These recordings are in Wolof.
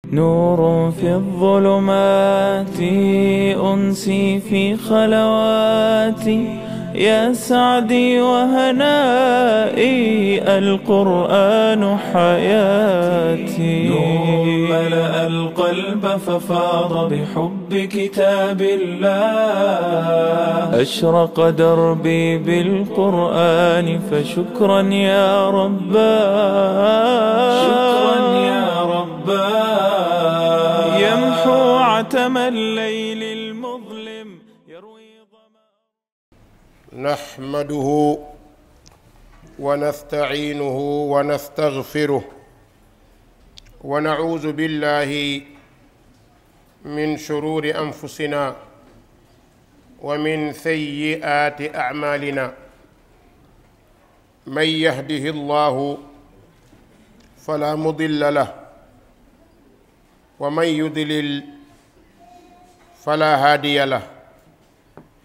نور في الظلمات أنسي في خلواتي يا سعدي وهنائي القرآن حياتي نور ملأ القلب ففاض بحب كتاب الله أشرق دربي بالقرآن فشكرا يا رباه شكرا يا رباه يمحو عتم الليل المظلم يروي نحمده ونستعينه ونستغفره ونعوذ بالله من شرور أنفسنا ومن سيئات أعمالنا من يهده الله فلا مضل له ومن يضلل فلا هادي له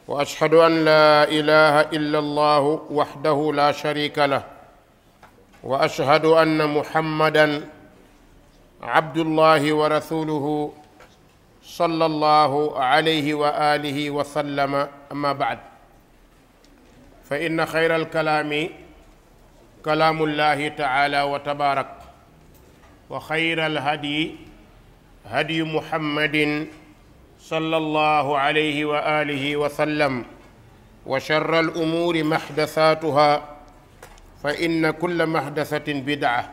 وأشهد أن لا إله إلا الله وحده لا شريك له وأشهد أن محمدًا عبد الله ورسوله صلى الله عليه وآله وسلم أما بعد فإن خير الكلام كلام الله تعالى وتبارك وخير الهدي هدي محمد صلى الله عليه وآله وسلم وشر الأمور محدثاتها فإن كل محدثة بدعة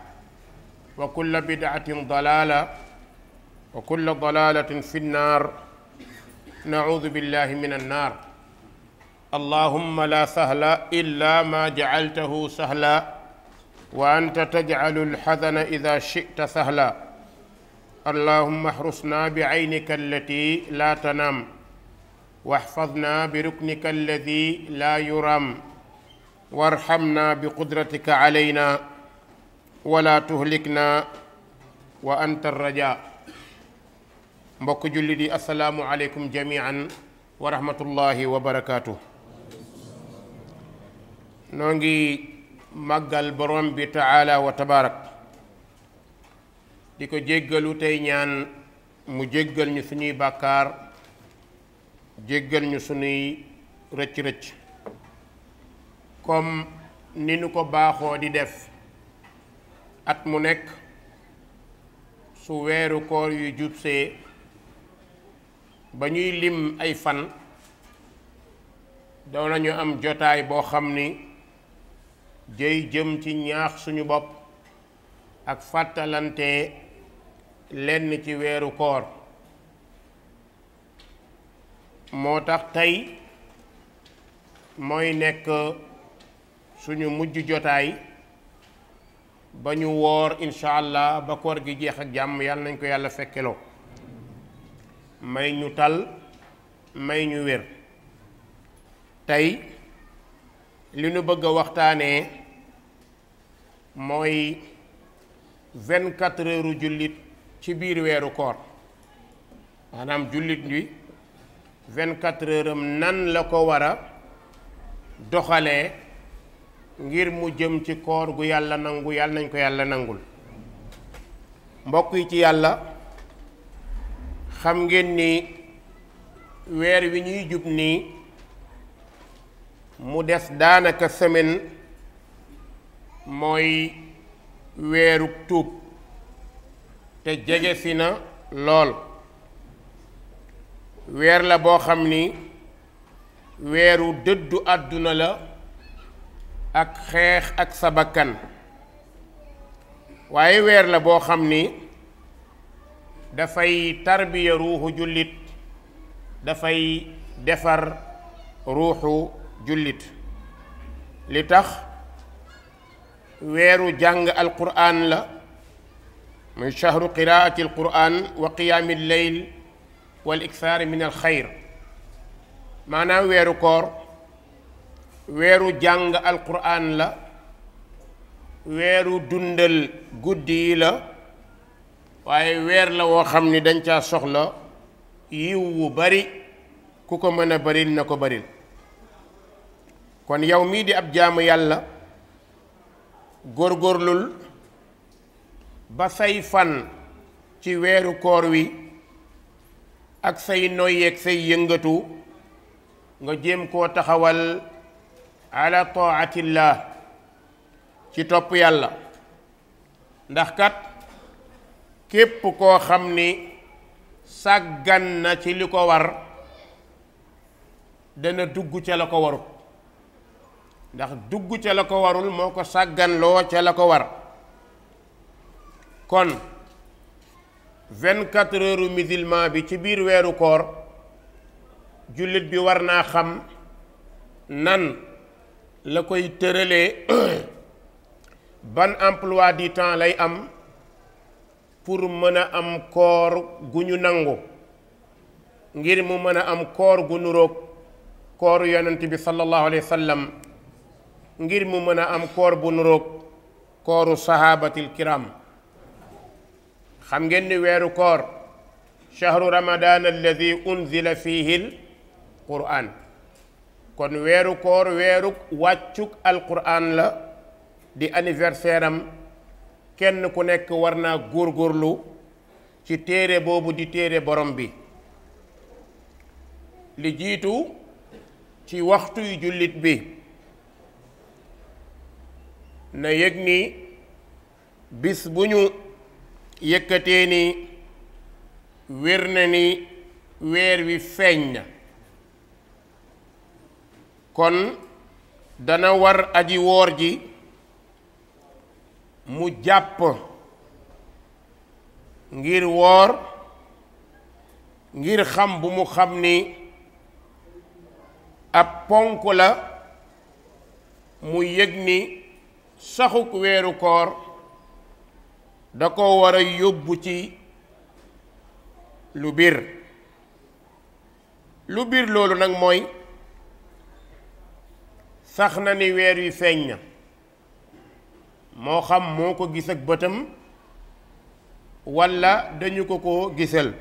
وكل بدعة ضلالة وكل ضلالة في النار نعوذ بالله من النار اللهم لا سهل إلا ما جعلته سهلا وأنت تجعل الحزن إذا شئت سهلا اللهم احرسنا بعينك التي لا تنام واحفظنا بركنك الذي لا يرام وارحمنا بقدرتك علينا ولا تهلكنا وأنت الرجاء mbokk julli di assalaamu aleykum jamian wa rahmatullahi wa barakaatu noo ngi màggal borom bi taala wa tabaarak di ko jéggalu tey ñaan mu jéggal ñu suñuy bàkkaar jéggal ñu suñuy rëcc-rëcc comme ni nu ko baaxoo di def at mu nekk su weeru koor yu jubsee ba ñuy lim ay fan daw nañu am jotaay boo xam ni jëy jëm ci ñaax suñu bopp ak fàttalante lenn ci weeru koor moo tax tey mooy nekk suñu mujj jotaay ba ñu woor incha allah ba koor gi jeex ak jàmm yàlla nañ ko yàlla fekkeloo may ñu tal may ñu wér tey li ñu bëgg a waxtaanee mooy 24 heures jullit ci biir weeru koor maanaam jullit bi 24 heures am nan la ko war a doxalee ngir mu jëm ci koor gu yàlla nangu yàlla nañ ko yàlla nangul mbokk yi ci yàlla xam ngeen ni weer wi ñuy jub nii mu des daanaka semaine mooy weeru tuub te jege si na lool weer la boo xam ni weeru dëddu àdduna la ak xeex ak sa bakkan waaye weer la boo xam ni dafay tarbiya ruuxu jullit dafay defar ruuxu jullit li tax weeru jàng alquraan la muy shahru qiraati alquraan wa qiyaami lleyl wal iksaari min alxayr maanaam weeru koor weeru jàng alquraan la weeru dundal guddi yi la waaye weer la woo xam ni dañ caa soxla yiw wu bari ku ko mën a baril na ko baril kon yow mii di ab jaamu yàlla góorgóorlul ba say fan ci weeru koor wi ak say noyyeeg say yëngatu nga jéem koo taxawal ala taatillah ci topp yàlla. ndax kat képp koo xam ni sàggan na ci li ko war dana dugg ca la ko warul, ndax dugg ca la ko warul moo ko sàgganloo ca la ko war. kon 24 heures musulman bi ci biir weeru koor jullit bi war naa xam nan la koy tëralee ban emploi du temps lay am pour mën a am koor gu ñu nangu, ngir mu mën a am koor gu nuroog kooru yonent bi sallallahu alayhi wa sallam, ngir mu mën a am koor bu nuroog kooru sahabatil kiram. xam ngeen ni weeru koor shahru ramadan alladi unzila fihi l quran, kon weeru koor weeruk wàccuk alquran la di anniversaire am. kenn ku nekk war naa góorgóorlu ci téere boobu di téere borom bi. li jiitu ci waxtu yu jullit bi na yëg ni bis bu ñu yëkkatee ni wér na ni weer wi feeñ na, kon dana war aji woor ji mu jàpp ngir woor, ngir xam bu mu xam ni ab ponk la, mu yëg ni saxuk weeru koor da ko war a yóbbu ci lu biir loolu nag mooy sax na ni weer wi feeñ na, moo xam moo ko gis ak bëtam walla dañu ko gisal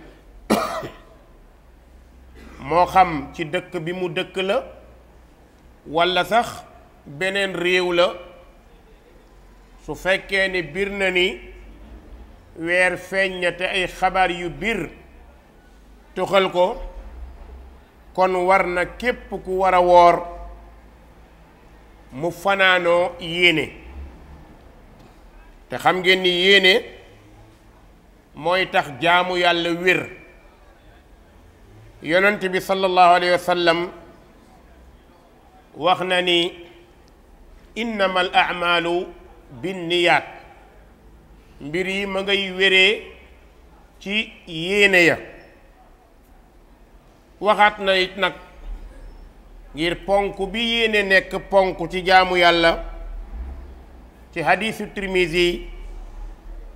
moo xam ci dëkk bi mu dëkk la walla sax beneen réew la. su fekkee ni bir na ni weer feeñ na te ay xabaar yu biir tuxal ko, kon war na képp ku war a woor mu fanaanoo yéene. te xam ngeen ni yéene mooy tax jaamu yàlla wér. yonent bi sallallahu alayhi wa sallam wax na ni innama al a'malu binniyaat, mbir yi ma ngay wéree ci yéene ya. waxaat na it nag ngir ponk bi yéene nekk ponk ci jaamu yàlla, ci hadiisu Tirmizi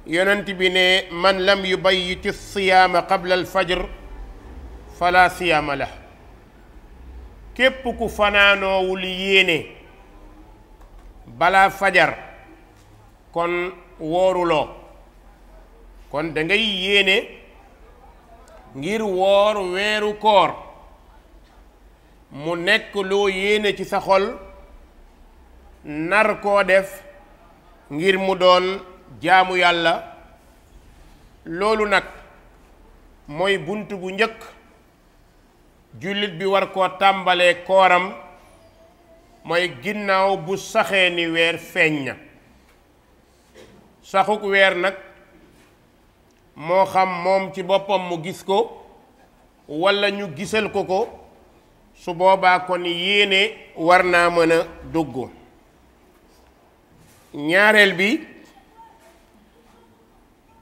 yonent bi ne man lam yubayyiti siyaama qabla alfajr fala siyaama la. képp ku fanaanoowul yéene balaa fajar kon wooruloo. kon da ngay yéene ngir woor weeru koor, mu nekk loo yéene ci sa xol, nar koo def ngir mu doon jaamu yàlla. loolu nag mooy bunt bu njëkk jullit bi war koo tàmbalee kooram, mooy ginnaaw bu saxee ni weer feeñ na. saxuk weer nag moo xam moom ci boppam mu gis ko walla ñu gisal ko su boobaa kon yéene war naa mën a dugg. ñaareel bi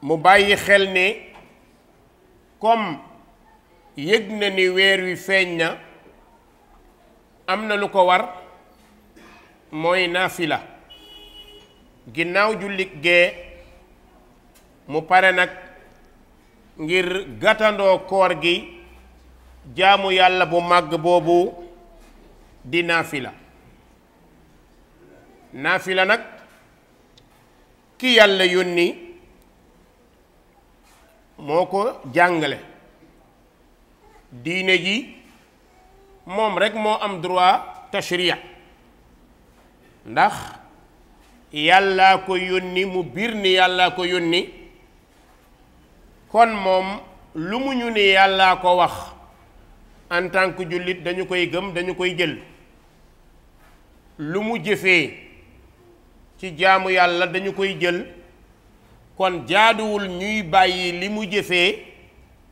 mu bàyyi xel ne comme yëg na ni weer wi feeñ na, am na lu ko war, mooy naafila. ginnaaw jullit gee mu pare nag ngir gàttandoo koor gi jaamu yàlla bu màgg boobu di naafila. naafila nag ki yàlla yónni moo ko jàngale. diine ji moom rekk moo am droit tashriya, ndax yàllaa ko yónni, mu biir ni yàllaa ko yónni. kon moom lu mu ñu ne yàllaa ko wax en tant que jullit dañu koy gëm, dañu koy jël. lu mu jëfee ci jaamu yàlla dañu koy jël. kon jaaduwul ñuy bàyyi li mu jëfee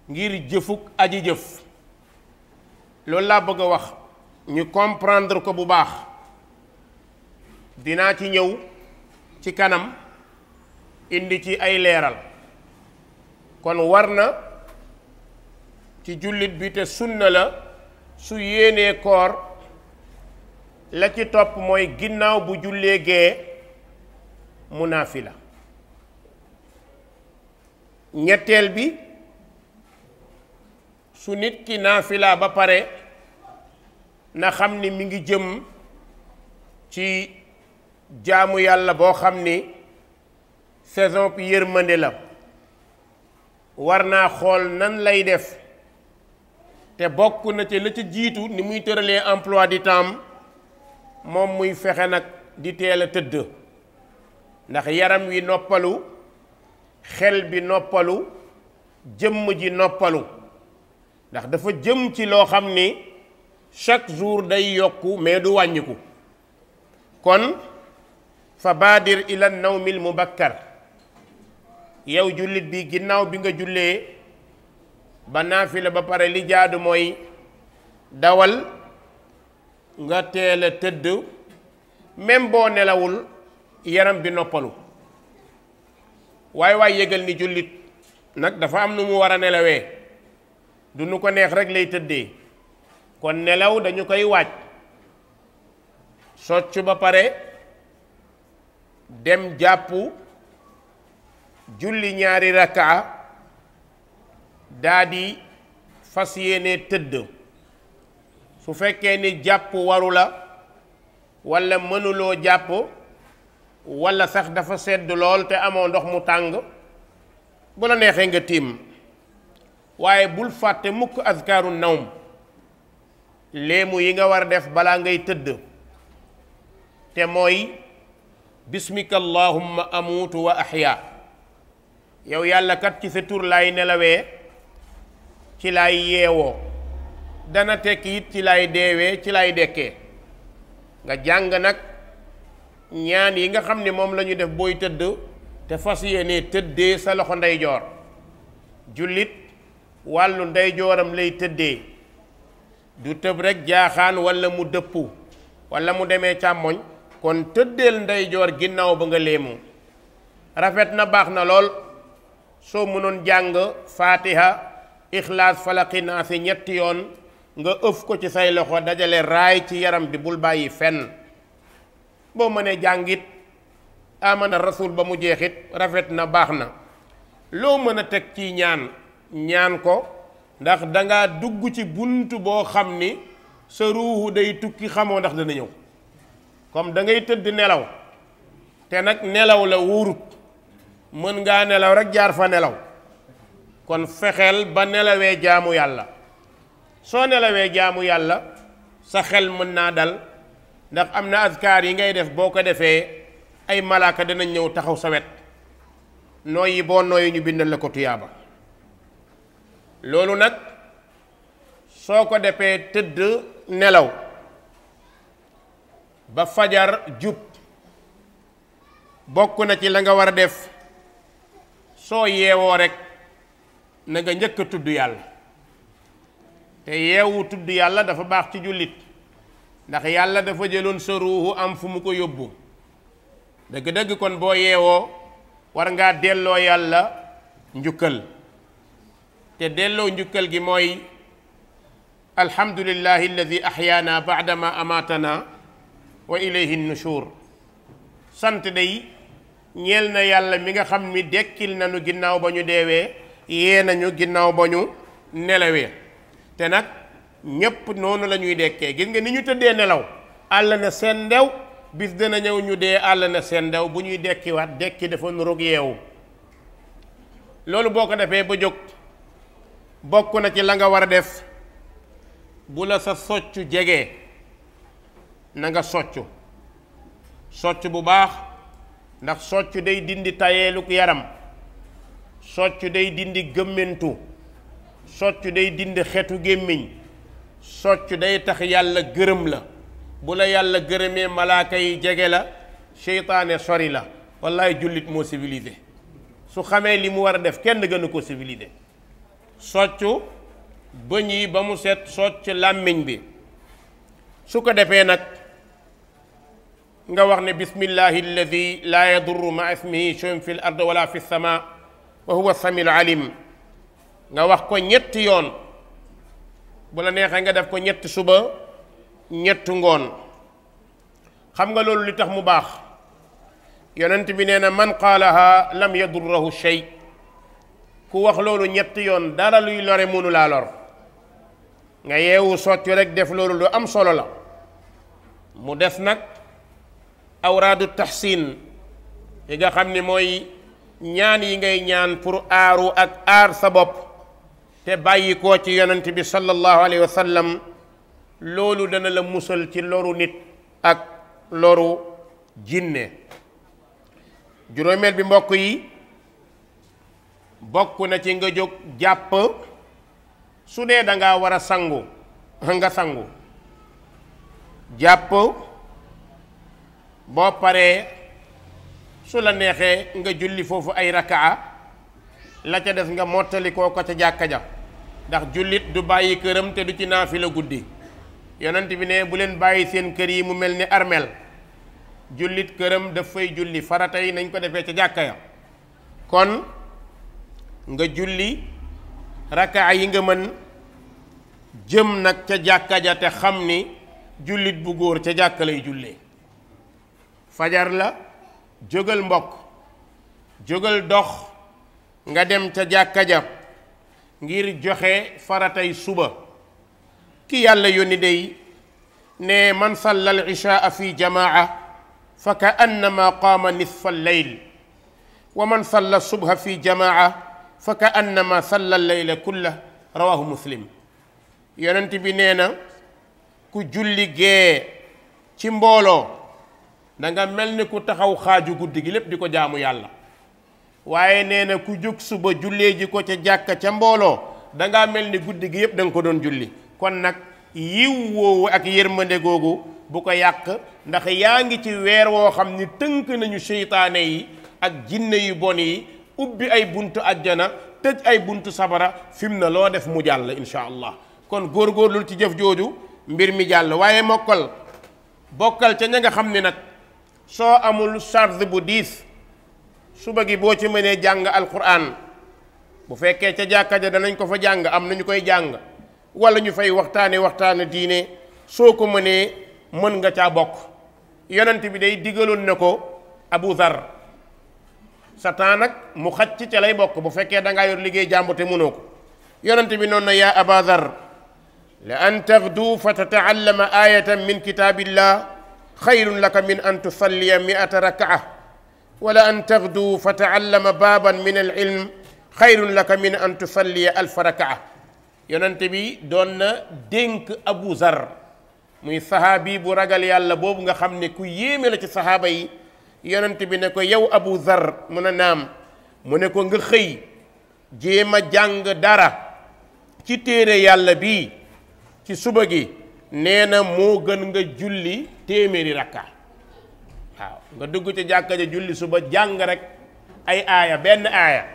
ngir jëfuk aji jëf. loolu laa bëgg a wax ñu comprendre ko bu baax. dinaa ci ñëw ci kanam indi ci ay leeral. kon war na ci jullit bi te sunna la su yéenee koor la ci topp mooy ginnaaw bu jullee gee mu naafila. ñetteel bi su nit ki naafila ba pare na xam ni mi ngi jëm ci jaamu yàlla boo xam ni saison bi yërmande la. war naa xool nan lay def te bokk na ci la ca jiitu ni muy tëralee emploi du temps moom muy fexe nag di teel a tëdd ndax yaram wi noppalu, xel bi noppalu, jëmm ji noppalu ndax dafa jëm ci loo xam ni chaque jour day yokku mais du wàññiku. kon fa baadir ila nawmil mubakkar. yow jullit bi ginnaaw bi nga jullee ba naafila ba pare li jaadu mooy dawal nga teel a tëdd même boo nelawul yaram bi noppalu. waaye yëgal ni jullit nag dafa am nu mu war a nelawee du nu ko neex rek lay tëddee. kon nelaw dañu koy waaj soccu ba pare dem jàpp julli ñaari rakkaa daa di fas yéene tëdd. su fekkee ni jàpp waru la walla mënuloo jàpp walla sax dafa sedd lool te amoo ndox mu tàng bu la neexee nga tiim. waaye bul fàtte mukk azkaaru nawm léemu yi nga war a def balaa ngay tëdd te mooy bismika allahumma amuutu wa ahya. yow yàlla kat ci sa tur laay nelawee ci laay yeewoo dana tekki it ci laay deewee ci laay dekkee. nga jàng nag ñaan yi nga xam ne moom la ñu def booy tëdd te fas yéene tëddee sa loxo ndeyjoor. jullit wàllu ndeyjooram lay tëddee du tëb rek jaaxaan walla mu dëppu walla mu demee càmmoñ. kon tëddeel ndeyjoor ginnaaw ba nga léemu. rafet na, baax na lool soo mënoon jàng faatiha ixlaas falaqi naasi ñetti yoon nga ëf ko ci say loxo dajale raay ci yaram bi, bul bàyyi fenn. boo mënee jàngit amana rasul ba mu jeexit rafet na, baax na. loo mën a teg ci ñaan ko ndax danga dugg ci bunt boo xam ni sa ruuxu day tukki, xamoo ndax dana ñëw. comme da ngay tëdd nelaw te nag nelaw la wóorut, mën ngaa nelaw rek jaar fa nelaw. kon fexeel ba nelawee jaamu yàlla. soo nelawee jaamu yàlla sa xel mën naa dal ndax am na azkaar yi ngay def boo ko defee ay malaaka danañ ñëw taxaw sa wet nooyi boo nooyi ñu bindal la ko tuyaaba. loolu nag soo ko defee tëdd nelaw ba fajar jub bokk na ci la nga war a def. soo yeewoo rek na nga njëkk a tudd yàlla te yeewu tudd yàlla dafa baax ci jullit ndax yàlla dafa jëloon sa ruuxu am fu mu ko yóbbu. dëgg-dëgg kon boo yeewoo war ngaa delloo yàlla njukkal te delloo njukkal gi mooy alhamdulillahi alladi ahyaana baadama amaatana wa ilayhi nushur. sant day ñeel na yàlla mi nga xam ni dekkil nañu ginnaaw ba ñu deewee, yee nañu ginnaaw ba ñu nelawee. te nag ñépp noonu la ñuy dekkee. gis nga ni ñu tëddee nelaw àll na seen ndew, bis dana ñëw ñu dee àll na seen ndew. bu ñuy dekkiwaat dekki dafa nuroog yeewu. loolu boo ko defee ba jóg bokk na ci la nga war a def. bu la sa soccu jege na nga soccu bu baax ndax soccu day dindi tayeeluk yaram. soccu day dindi gëmmentu, soccu day dindi xetu gémmiñ, soccu day tax yàlla gërëm la. bu la yàlla gërëmee malaaka yi jege la, seytaane sori la. wallaay jullit moo civilisé. su xamee li mu war a def kenn gënu ko civilisé. soccu bëñ yi ba mu set, socc làmmiñ bi. su ko defee nag nga wax ne bismillahi alladi laa yadurru ma ismihi shay'un fi l ard wala fi sama wa huwa samiul alim. nga wax ko ñetti yoon. bu la neexee nga def ko ñetti suba ñetti ngoon. xam nga loolu li tax mu baax, yonent bi nee na man qaalaha lam yadurrahu shay. ku wax loolu ñetti yoon dara luy lore mënu laa lor. nga yeewu soccu rek def loolu lu am solo la. mu des nag awraadu tahsin yi nga xam ni mooy ñaan yi ngay ñaan pour aaru ak aar sa bopp te bàyyi koo ci yonent bi sallallahu alayhi wa sallam. loolu dana la musal ci loru nit ak loru jinne. juróomeel bi mbokk yi, bokk na ci nga jóg jàpp. su dee da ngaa war a sangu nga sangu jàpp. boo paree su la neexee nga julli foofu ay rakaa, la ca des nga mottali koo ko ca jàkka ja. ndax jullit du bàyyi këram te du ci naafila guddi. yonent bi ne bu leen bàyyi seen kër yi mu mel ni armel. jullit këram daf fay julli farata yi nañ ko defee ca jàkka ya. kon nga julli rakaa yi nga mën, jëm nag ca jàkka ja te xam ni jullit bu góor ca jàkka lay jullee. fajar la, jógal mbokk, jógal dox nga dem ca jàkka ja ngir joxe faratay suba. ki yàlla yónni day ne man salla al ishaa fi jamaa fa ka annama qaama nisfa al-layl wa man salla subha fi jamaa fa ka annama salla al-layla kullah. rawahu muslim. yonent bi nee na ku julli gee ci mbooloo da nga mel ni ku taxaw xaaju guddi gi lépp di ko jaamu yàlla. waaye nee na ku jóg suba jullee ji ko ca jàkka ca mbooloo dangaa mel ni guddi gi yépp da nga ko doon julli. kon nag yiw woowu ak yërmande googu bu ko yàq, ndax yaa ngi ci weer woo xam ni tënk nañu seytaane yi ak jinne yu bon yi, ubbi ay buntu àjjana, tëj ay buntu sabara. fim na loo def mu jàll insha allah. kon góorgóorlul ci jëf jooju mbir mi jàll. waaye bokkal ca ña nga xam ni nag soo amul charge bu diis, suba gi boo ci mënee jàng alquran. bu fekkee ca jàkka ja danañ ko fa jàng, am nañu koy jàng, wala ñu fay waxtaane diine. soo ko mënee mën nga caa bokk. yonent bi day digaloon na ko Abu Dhar, sa temps nag mu xaj ci ca lay bokk bu fekkee da ngaa yor liggéey jàmbur te mënoo ko. yonent bi noonu na yaa Aba Dhar la an taghdu fa tataallama ayatan min kitaabillah xayrun laka min an tusalliya 100 rakaa wala an taghdu fa taallama baaban min al ilm xayrun laka min an tusalliya 1000 rakaa. yonent bi doon na dénk Abu Zar, muy sahaabi bu ragal yàlla boobu nga xam ne ku yéeme la ci sahaaba yi. yonent bi ne ko yow Abu Zar, mu ne naam. mu ne ko nga xëy jéem a jàng dara ci téere yàlla bii ci suba gi, nee na moo gën nga julli téeméeri rakka. waaw nga dugg ci jàkka ja julli suba jàng rek ay aaya, benn aaya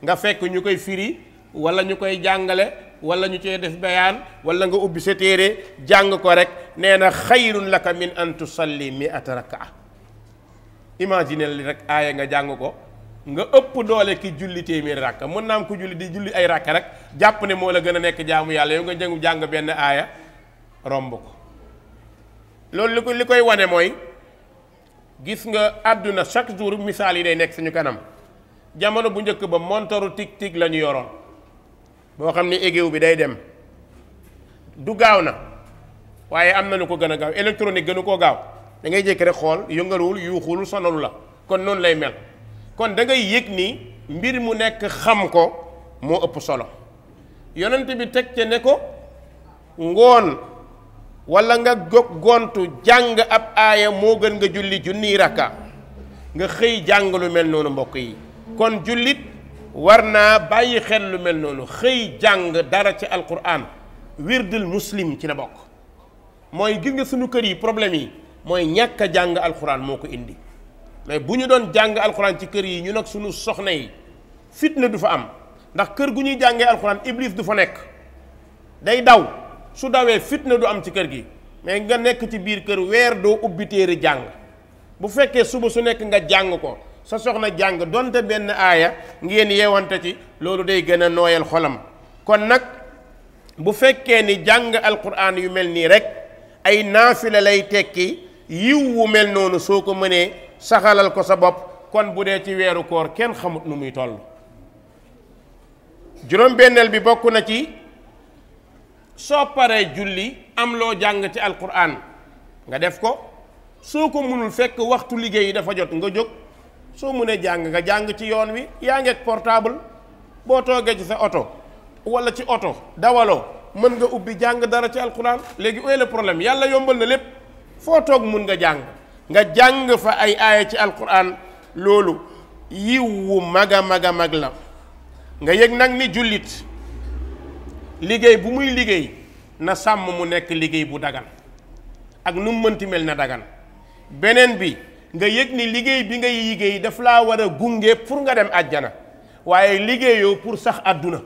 nga fekk ñu koy firi wala ñu koy jàngale wala ñu cee def bayaan, wala nga ubbi sa téere jàng ko rek, nee na xayrun laka min an tusalli 100 rakaa. imagine li rek aaya nga jàng ko, nga ëpp doole ki julli téeméeri rakka. mën naa am ku julli di julli ay rakka rek jàpp ne moo la gën a nekk jaamu yàlla, yow nga jàng benn aaya romb ko. loolu li koy wane mooy, gis nga àdduna chaque jour misaal yi day nekk suñu kanam. jamono bu njëkk ba montoru tig la ñu yoroon boo xam ne aiguille bi day dem, du gaaw na waaye am na lu ko gën a gaaw. électronique gënu koo gaaw, da ngay jékki rek xool, yëngaluwul, yuuxul, sonalu la. kon noonu lay mel. kon da ngay yëg ni mbir mu nekk xam ko moo ëpp solo. yonent bi teg ca ne ko ngoon wala nga gontu jàng ab aaya moo gën nga julli junniy rakka. nga xëy jàng lu mel noonu mbokk yi. kon jullit war naa bàyyi xel lu mel noonu. xëy jàng dara ci alquran wirdul muslim ci la bokk. mooy gis nga suñu kër yi problème yi mooy ñàkk a jàng alquran moo ko indi. mais bu ñu doon jàng alquran ci kër yi ñu nag suñu soxna yi fitna du fa am ndax kër gu ñuy jàngee alquran iblis du fa nekk day daw. su dawee fitna du am ci kër gi. mais nga nekk ci biir kër weer doo ubbi téere jàng bu fekkee suba su nekk nga jàng ko sa soxna jàng donte benn aaya ngeen yeewante ci loolu day gën a nooyal xolam. kon nag bu fekkee ni jàng alquran yu mel nii rek ay naafila lay tekki yiw wu mel noonu soo ko mënee saxalal ko sa bopp kon bu dee ci weeru koor kenn xamut nu muy toll. juróom-benneel bi bokk na ci soo paree julli am loo jàng ci alquran nga def ko. soo ko mënul fekk waxtu liggéey yi dafa jot nga jóg soo mënee jàng nga jàng ci yoon wi. yaa ngi ak portable boo toogee ci sa oto wala ci oto dawaloo mën nga ubbi jàng dara ci alquran. léegi où est le problème? yàlla yombal na lépp. foo toog mun nga jàng fa ay aaya ci alquran. loolu yiw wu mag a mag a mag la. nga yëg nag ni jullit liggéey bu muy liggéey na sàmm mu nekk liggéey bu dagan ak nu mu mënti mel na dagan. beneen bi nga yëg ni liggéey bi ngay liggéey daf laa war a gunge pour nga dem àjjana waaye liggéeyoo pour sax àdduna.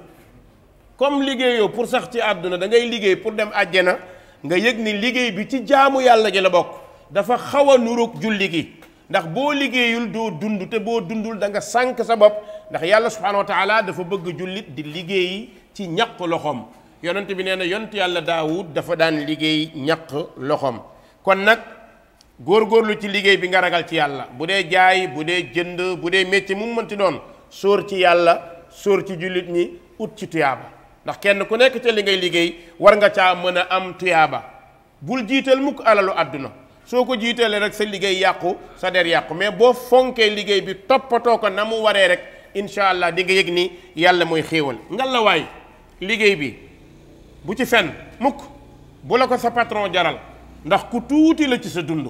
comme liggéeyoo pour sax ci àdduna da ngay liggéey pour dem àjjana nga yëg ni liggéey bi ci jaamu yàlla gi la bokk. dafa xaw a nuroog julli gi ndax boo liggéeyul doo dund te boo dundul da nga sànk sa bopp ndax yàlla subhanahu wa taala dafa bëgg jullit di liggéey ci ñaq loxoom. yonent bi nee na yonent yàlla daawud dafa daan liggéey ñaq loxoom. kon nag góorgóorlu ci liggéey bi nga ragal ci yàlla bu dee jaay bu dee jënd bu dee métier mu mënti doon sóor ci yàlla sóor ci jullit ñi ut ci tuyaaba ndax kenn ku nekk ca li ngay liggéey war nga caa mën a am tuyaaba. bul jiital mukk alalu àdduna soo ko jiitalee rek sa liggéey yàqu sa der yàqu mais boo fonkee liggéey bi toppatoo ko na mu waree rek incha allah di nga yëg ni yàlla mooy xéewal. ngalla waay liggéey bi bu ci fen mukk bu la ko sa patron jaral ndax ku tuuti la ci sa dund.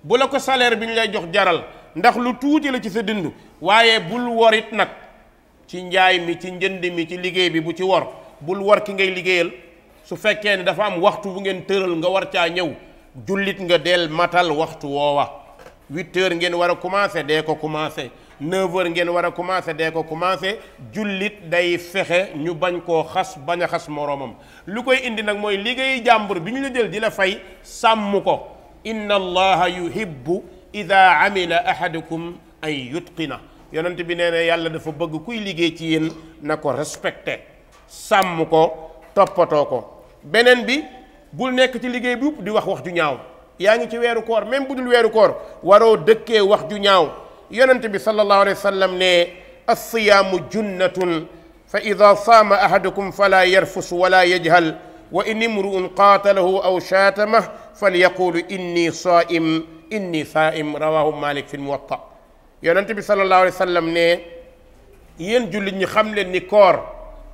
bu la ko salaire bi ñu lay jox jaral ndax lu tuuti la ci sa dund. waaye bul worit nag ci njaay mi ci njënd mi ci liggéey bi bu ci wor. bul wor ki ngay liggéeyal su fekkee ne dafa am waxtu bu ngeen tëral nga war caa ñëw jullit nga del matal waxtu woowa. 8 heures ngeen war a commencé dee ko commencé 9 heures ngeen war a commencé dee ko commencé. jullit day fexe ñu bañ koo xas bañ a xas moroomam. lu koy indi nag mooy liggéey jàmbur bi ñu la jël di la fay sàmm ko. inna allaha yuhibbu ida amila ahadukum an yutqina. yonent bi nee na yàlla dafa bëgg kuy liggéey ci yéen na ko respecté sàmm ko toppatoo ko. beneen bi bul nekk ci liggéey bi di wax ju ñaaw. yaa ngi ci weeru koor même bu dul weeru koor waroo dëkkee wax ju ñaaw. yonent bi sallallahu alayhi wa sallam ne alsiyaamu junnatun fa ida saama ahadukum fala yarfus wala yajhal wa in imruun qaatalahu aw shaatamahu falyaqulu inni saa'im rawahu malik fi lmuwatta. yonent bi sallallahu alayhi wa sallam ne yéen jullit ñi xam leen ni koor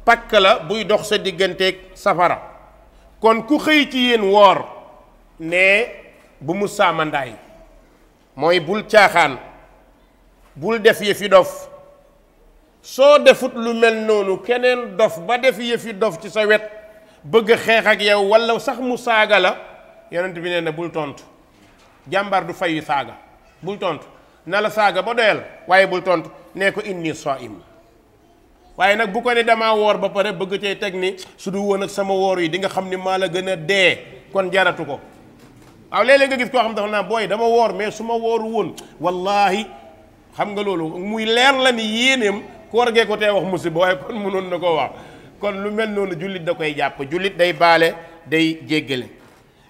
pakk la buy dox sa digganteeg safara. kon ku xëy ci yéen woor ne bu mu saamandaay mooy bul caaxaan bul def yëfi dof. soo defut lu mel noonu keneen dof ba def yëfi dof ci sa wet bëgg xeex ak yow walla sax mu saaga la yonent bi nee na bul tontu. jàmbar du fayu saaga. bul tontu na la saaga ba doyal waaye bul tontu nee ko inni saa'im. waaye nag bu ko ne damaa woor ba pare bëgg cay teg ni su du woon ak sama woor yi di nga xam ni maa la gën a dee kon jaratu ko. waaw léeg-léeg nga gis koo xam dafa naa booy dama woor mais su ma wooru woon wallahi xam nga loolu muy leer la ni yéeneem koor gee ko tee wax musiba waaye kon mënoon na koo wax. kon lu mel noonu jullit da koy jàpp. jullit day baale day jéggale.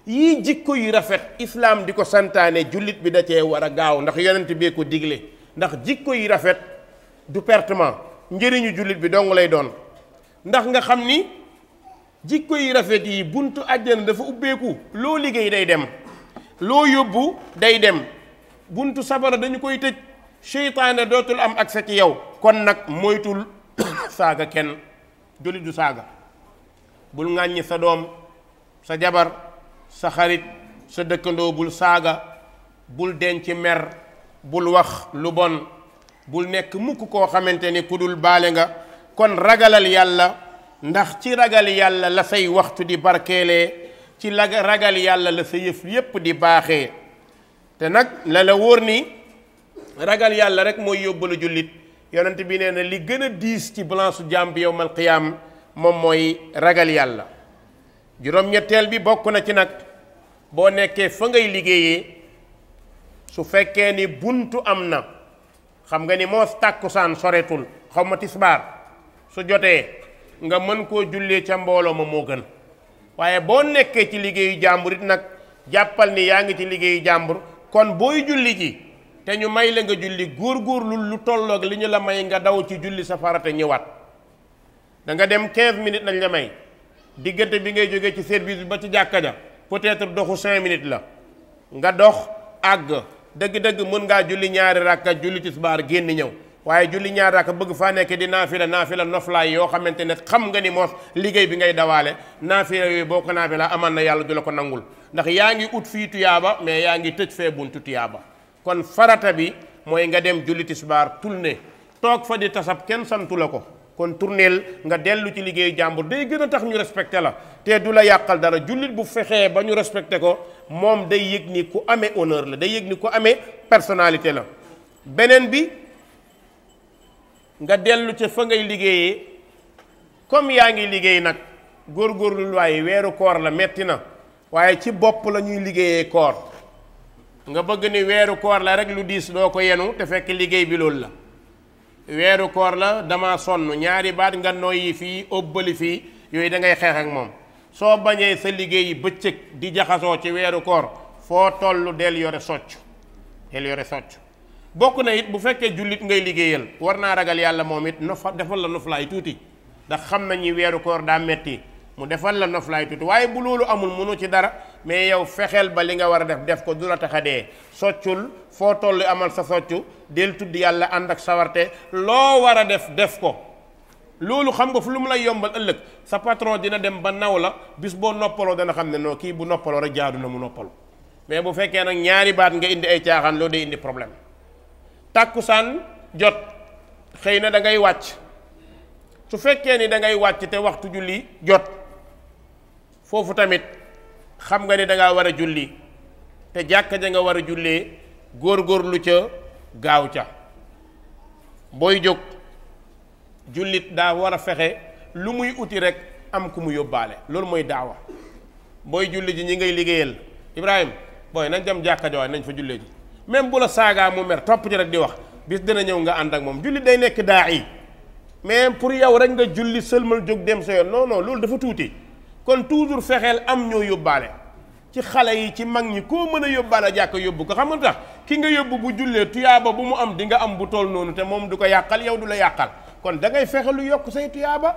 yii jikko yu rafet islaam di ko santaane jullit bi da cee war a gaaw ndax yonent bee ko digle. ndax jikko yu rafet du pertement njëriñu jullit bi dong lay doon. ndax nga xam ni jikko yu rafet yi buntu àjjana dafa ubbeeku. loo liggéey day dem. loo yóbbu day dem. buntu safara dañu koy tëj. seytaane dootul am accès ci yow. kon nag moytul saaga kenn. jullit du saaga. bul ŋàññi sa doom sa jabar sa xarit sa dëkkandoo bul saaga. bul denc mer. bul wax lu bon. bul nekk mukk koo xamante ni ku dul baale nga. kon ragalal yàlla, ndax ci ragal yàlla la say waxtu di barkeelee, ci ragal yàlla la sa yëf yépp di baaxee. te nag la wóor ni ragal yàlla rek mooy yóbbalu jullit. yonent bi nee na li gën a diis ci balance su jaam bi yowmal qiyaam moom mooy ragal yàlla. juróom-ñetteel bi bokk na ci nag boo nekkee fa ngay liggéeyee, su fekkee ni buntu am na, xam nga ni moos tàkkusaan soretul, xaw ma tisbaar su jotee nga mën koo jullee ca mbooloo ma moo gën. waaye boo nekkee ci liggéeyu jàmbur it nag jàppal ni yaa ngi ci liggéeyu jàmbur, kon booy julli ji te ñu may la nga julli góorgóorlu lu tolloog li ñu la may nga daw ci julli sa farata ñëwaat. da nga dem 15 minutes nañ la may, diggante bi ngay jógee ci service bi ba ci jàkka ja peut-être doxu 5 minutes la, nga dox àgg dëgg-dëgg mën ngaa julli ñaari rakka julli tisbaar génn ñëw. waaye julli ñaari rakka bëgg faa nekk di naafila noflaay yoo xamante ne xam nga ni moos liggéey bi ngay dawaale, naafila yooyu boo ko naafila aman na yàlla du la ko nangul, ndax yaa ngi ut fii tuyaaba mais yaa ngi tëj fee buntu tuyaaba. kon farata bi mooy nga dem julli tisbaar tourné, toog fa di tasab kenn santu la ko. kon tourneel nga dellu ci liggéeyu jàmbur day gën a tax ñu respecté la, te du la yàqal dara. jullit bu fexee ba ñu respecté ko moom day yëg ni ku amee honneur la, day yëg ni ku amee personnalité la. beneen bi nga dellu ca fa ngay liggéeyee, comme yaa ngi liggéey nag góorgóorlu waaye weeru koor la metti na, waaye ci bopp la ñuy liggéeyee koor. nga bëgg ni weeru koor la rek lu diis doo ko yenu, te fekk liggéey bi loolu la. weeru koor la dama sonn, ñaari baat nga noyyi fii óbbali fii, yooyu da ngay xeex ak moom. soo bañee sa liggéey bëccëg di jaxasoo ci weeru koor, foo toll del yore socc, del yore socc. bokk na it bu fekkee jullit ngay liggéeyal war naa ragal yàlla moom it defal la noflaay tuuti, ndax xam nañu weeru koor daa metti, mu defal la noflaay tuuti. waaye bu loolu amul mënu ci dara, mais yow fexeel ba li nga war a def ko, du la tax a dee. soccul, foo toll amal sa soccu, del tudd yàlla ànd ak sawarte, loo war a def ko. loolu xam nga fu lu mu lay yombal ëllëg, sa patron dina dem ba naw la, bis boo noppaloo dana xam ne non kii bu noppaloo rek jaadu na mu noppalu. mais bu fekkee nag ñaari baat nga indi ay caaxaan, loolu day indi problème. tàkkusaan jot, xëy na da ngay wàcc. su fekkee ni da ngay wàcc te waxtu julli jot, foofu tamit xam nga ni da ngaa war a julli, te jàkka ja nga war a jullee, góorgóorlu ca gaaw ca. booy jóg jullit daa war a fexe lu muy uti rek am ku mu yóbbaale, loolu mooy daawa. booy julli ji ñi ngay liggéeyal, Ibrahima booy nañ dem jàkka ja waaye nañ fa jullee ji, même bu la saagaa mu mer topp ci rek di wax, bis dina ñëw nga ànd ak moom. jullit day nekk daa yi, mais pour yow rek nga julli sëlmal jóg dem sa yoon, non non loolu dafa tuuti. kon toujours fexeel am ñoo yóbbaale, ci xale yi ci mag ñi koo mën a yóbbaale jàkka yóbbu ko. xam nga tax ki nga yóbbu bu jullee tuyaaba bu mu am di nga am bu toll noonu, te moom du ko yàqal, yow du la yàqal. kon da ngay fexe lu yokk say tuyaaba.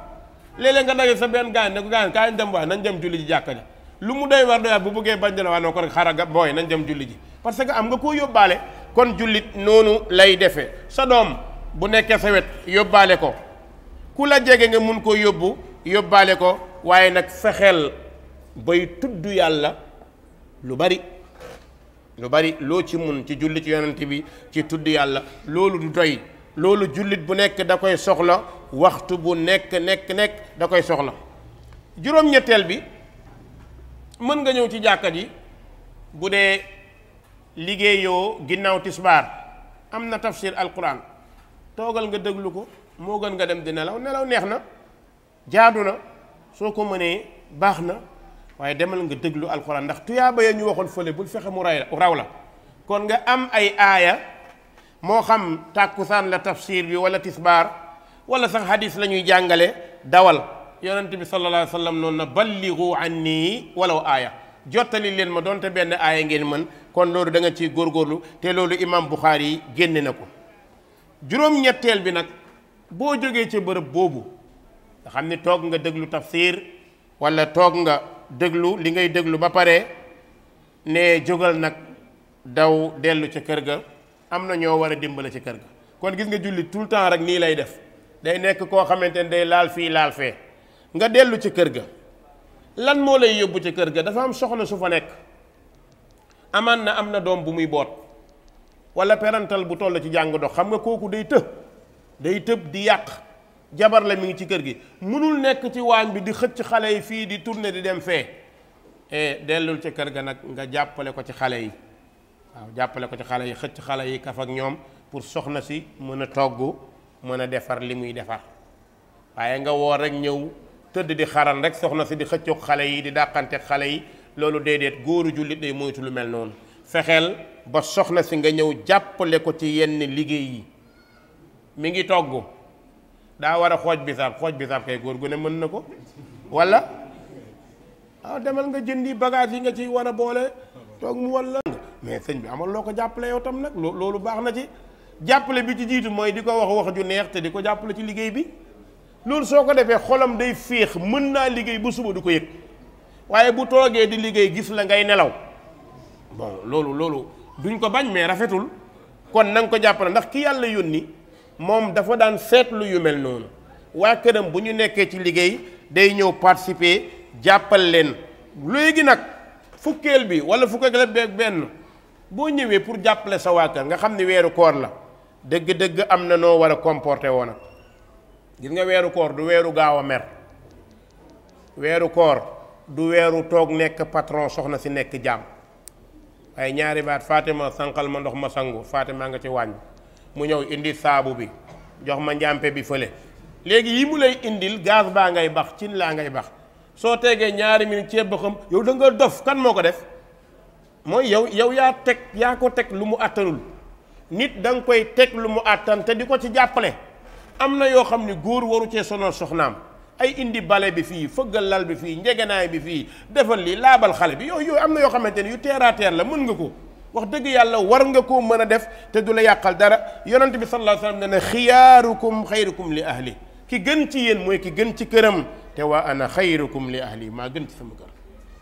léeg-léeg nga daje sa benn gaañ ne ko gaañ kaay dem waaye nañ dem julli ji jàkka ja, lu mu doy war doyaat bu bëggee bañ dina waa noo ko rek xaraga booy nañ dem julli ji, parce que am nga koo yóbbaale. kon jullit noonu lay defee. sa doom bu nekkee sa wet yóbbaale ko, ku la jege nga mun koo yóbbaale ko. waaye nag fexeel bay tudd yàlla lu bari loo ci mun ci julli ci yonent bi, ci tudd yàlla, loolu du doy. loolu jullit bu nekk da koy soxla, waxtu bu nekk da koy soxla. juróom-ñetteel bi, mën nga ñëw ci jàkka ji bu dee liggéeyoo ginnaaw tisbaar am na tafsir alquran, toogal nga déglu ko, moo gën nga dem di nelaw neex na, jaadu na, soo ko mënee baax na, waaye demal nga déglu alquran, ndax tuyaaba ya ñu waxoon fële bul fexe mu raw la. kon nga am ay aaya, moo xam tàkkusaan la tafsir bi wala tisbaar wala sax hadis la ñuy jàngale, dawal. yonent bi sallallahu alayhi wa sallam noonu na balligu anni walaw aaya, jottali leen ma doonte benn aaya ngeen mën. kon loolu da nga ciy góorgóorlu, te loolu imam Bukhari yi génne na ko. juróom-ñetteel bi nag, boo jógee ca bërëb boobu nga xam ni toog nga déglu tafsir wala toog nga déglu li ngay déglu ba pare, ne jógal nag daw dellu ca kër ga, am na ñoo war a dimbale ci kër ga. kon gis nga julli tout le temps rek nii lay def, day nekk koo xamante ne day laal fii laal fee. nga dellu ci kër ga, lan moo lay yóbbu ci kër ga? dafa am soxna su fa nekk, am na doom bu muy boot, wala parental bu toll ci jàng dox, xam nga kooku day tëb di yàq. jabar la mi ngi ci kër gi mënul nekk ci waañ bi di xëcc xale yi fii di tourner di dem fee dellul ci kër ga nag nga jàppale ko ci xale yi waaw jàppale ko ci xale yi xëcc xale yi kaf ak ñoom pour soxna si mën a togg mën a defar li muy defar waaye nga woor rek ñëw tëdd di xaran rek soxna si di xëccoog xale yi di dàqante xale yi loolu déedéet góoru jullit day moytu lu mel noonu. fexeel ba soxna si nga ñëw jàppale ko ci yenn liggéey yi mi ngi togg daa war a xooj bisaab kay góor gu ne mën na ko walla demal nga jëndi bagage yi nga ci war a boole toog mu walla mais sëñ bi amal loo ko jàppale yow tam nag loolu baax na ci. jàppale bi ci jiitu mooy di ko wax ju neex te di ko jàppale ci liggéey bi loolu soo ko defee xolam day féex mën naa liggéey ba suba du ko yëg waaye bu toogee di liggéey gis la ngay nelaw bon loolu duñ ko bañ mais rafetul. kon na nga ko jàppale ndax ki yàlla yónni moom dafa daan seetlu yu mel noonu waa këram bu ñu nekkee ci liggéey day ñëw participer jàppal leen. léegi nag fukkeel bi wala fukkeel beeg benn boo ñëwee pour jàppale sa waa kër nga xam ne weeru koor la dëgg-dëgg am na noo war a comporter woon nag gis nga weeru koor du weeru gaaw a mer weeru koor du weeru toog nekk patron soxna si nekk jaam ay ñaari baat Fatima sànqal ma ndox ma sangu Fatima nga ci wàññ mu ñëw indi saabu bi jox ma njàmpe bi fële léegi yi mu lay indil gaz baa ngay bax cin laa ngay bax soo tegee ñaari minute ceeb ba xam yow da nga dof kan moo ko def mooy yow yaa ko teg lu mu àttanul nit da nga koy teg lu mu àttan te di ko ci jàppale. am na yoo xam ne góor waru cee sonal soxnaam ay indi bale bi fii fëggal lal bi fii njegenaay bi fii defal lii laabal xale bi yooyu am na yoo xamante ne yu terre à terre la mën nga ko wax dëgg yàlla war nga koo mën a def te du la yàqal dara. yonent bi sallallahu alayhi wa sallam ne xiyaarukum xayrukum li ahli ki gën ci yéen mooy ki gën ci këram te waa ana xayrukum li ahli maa gën ci sama kër.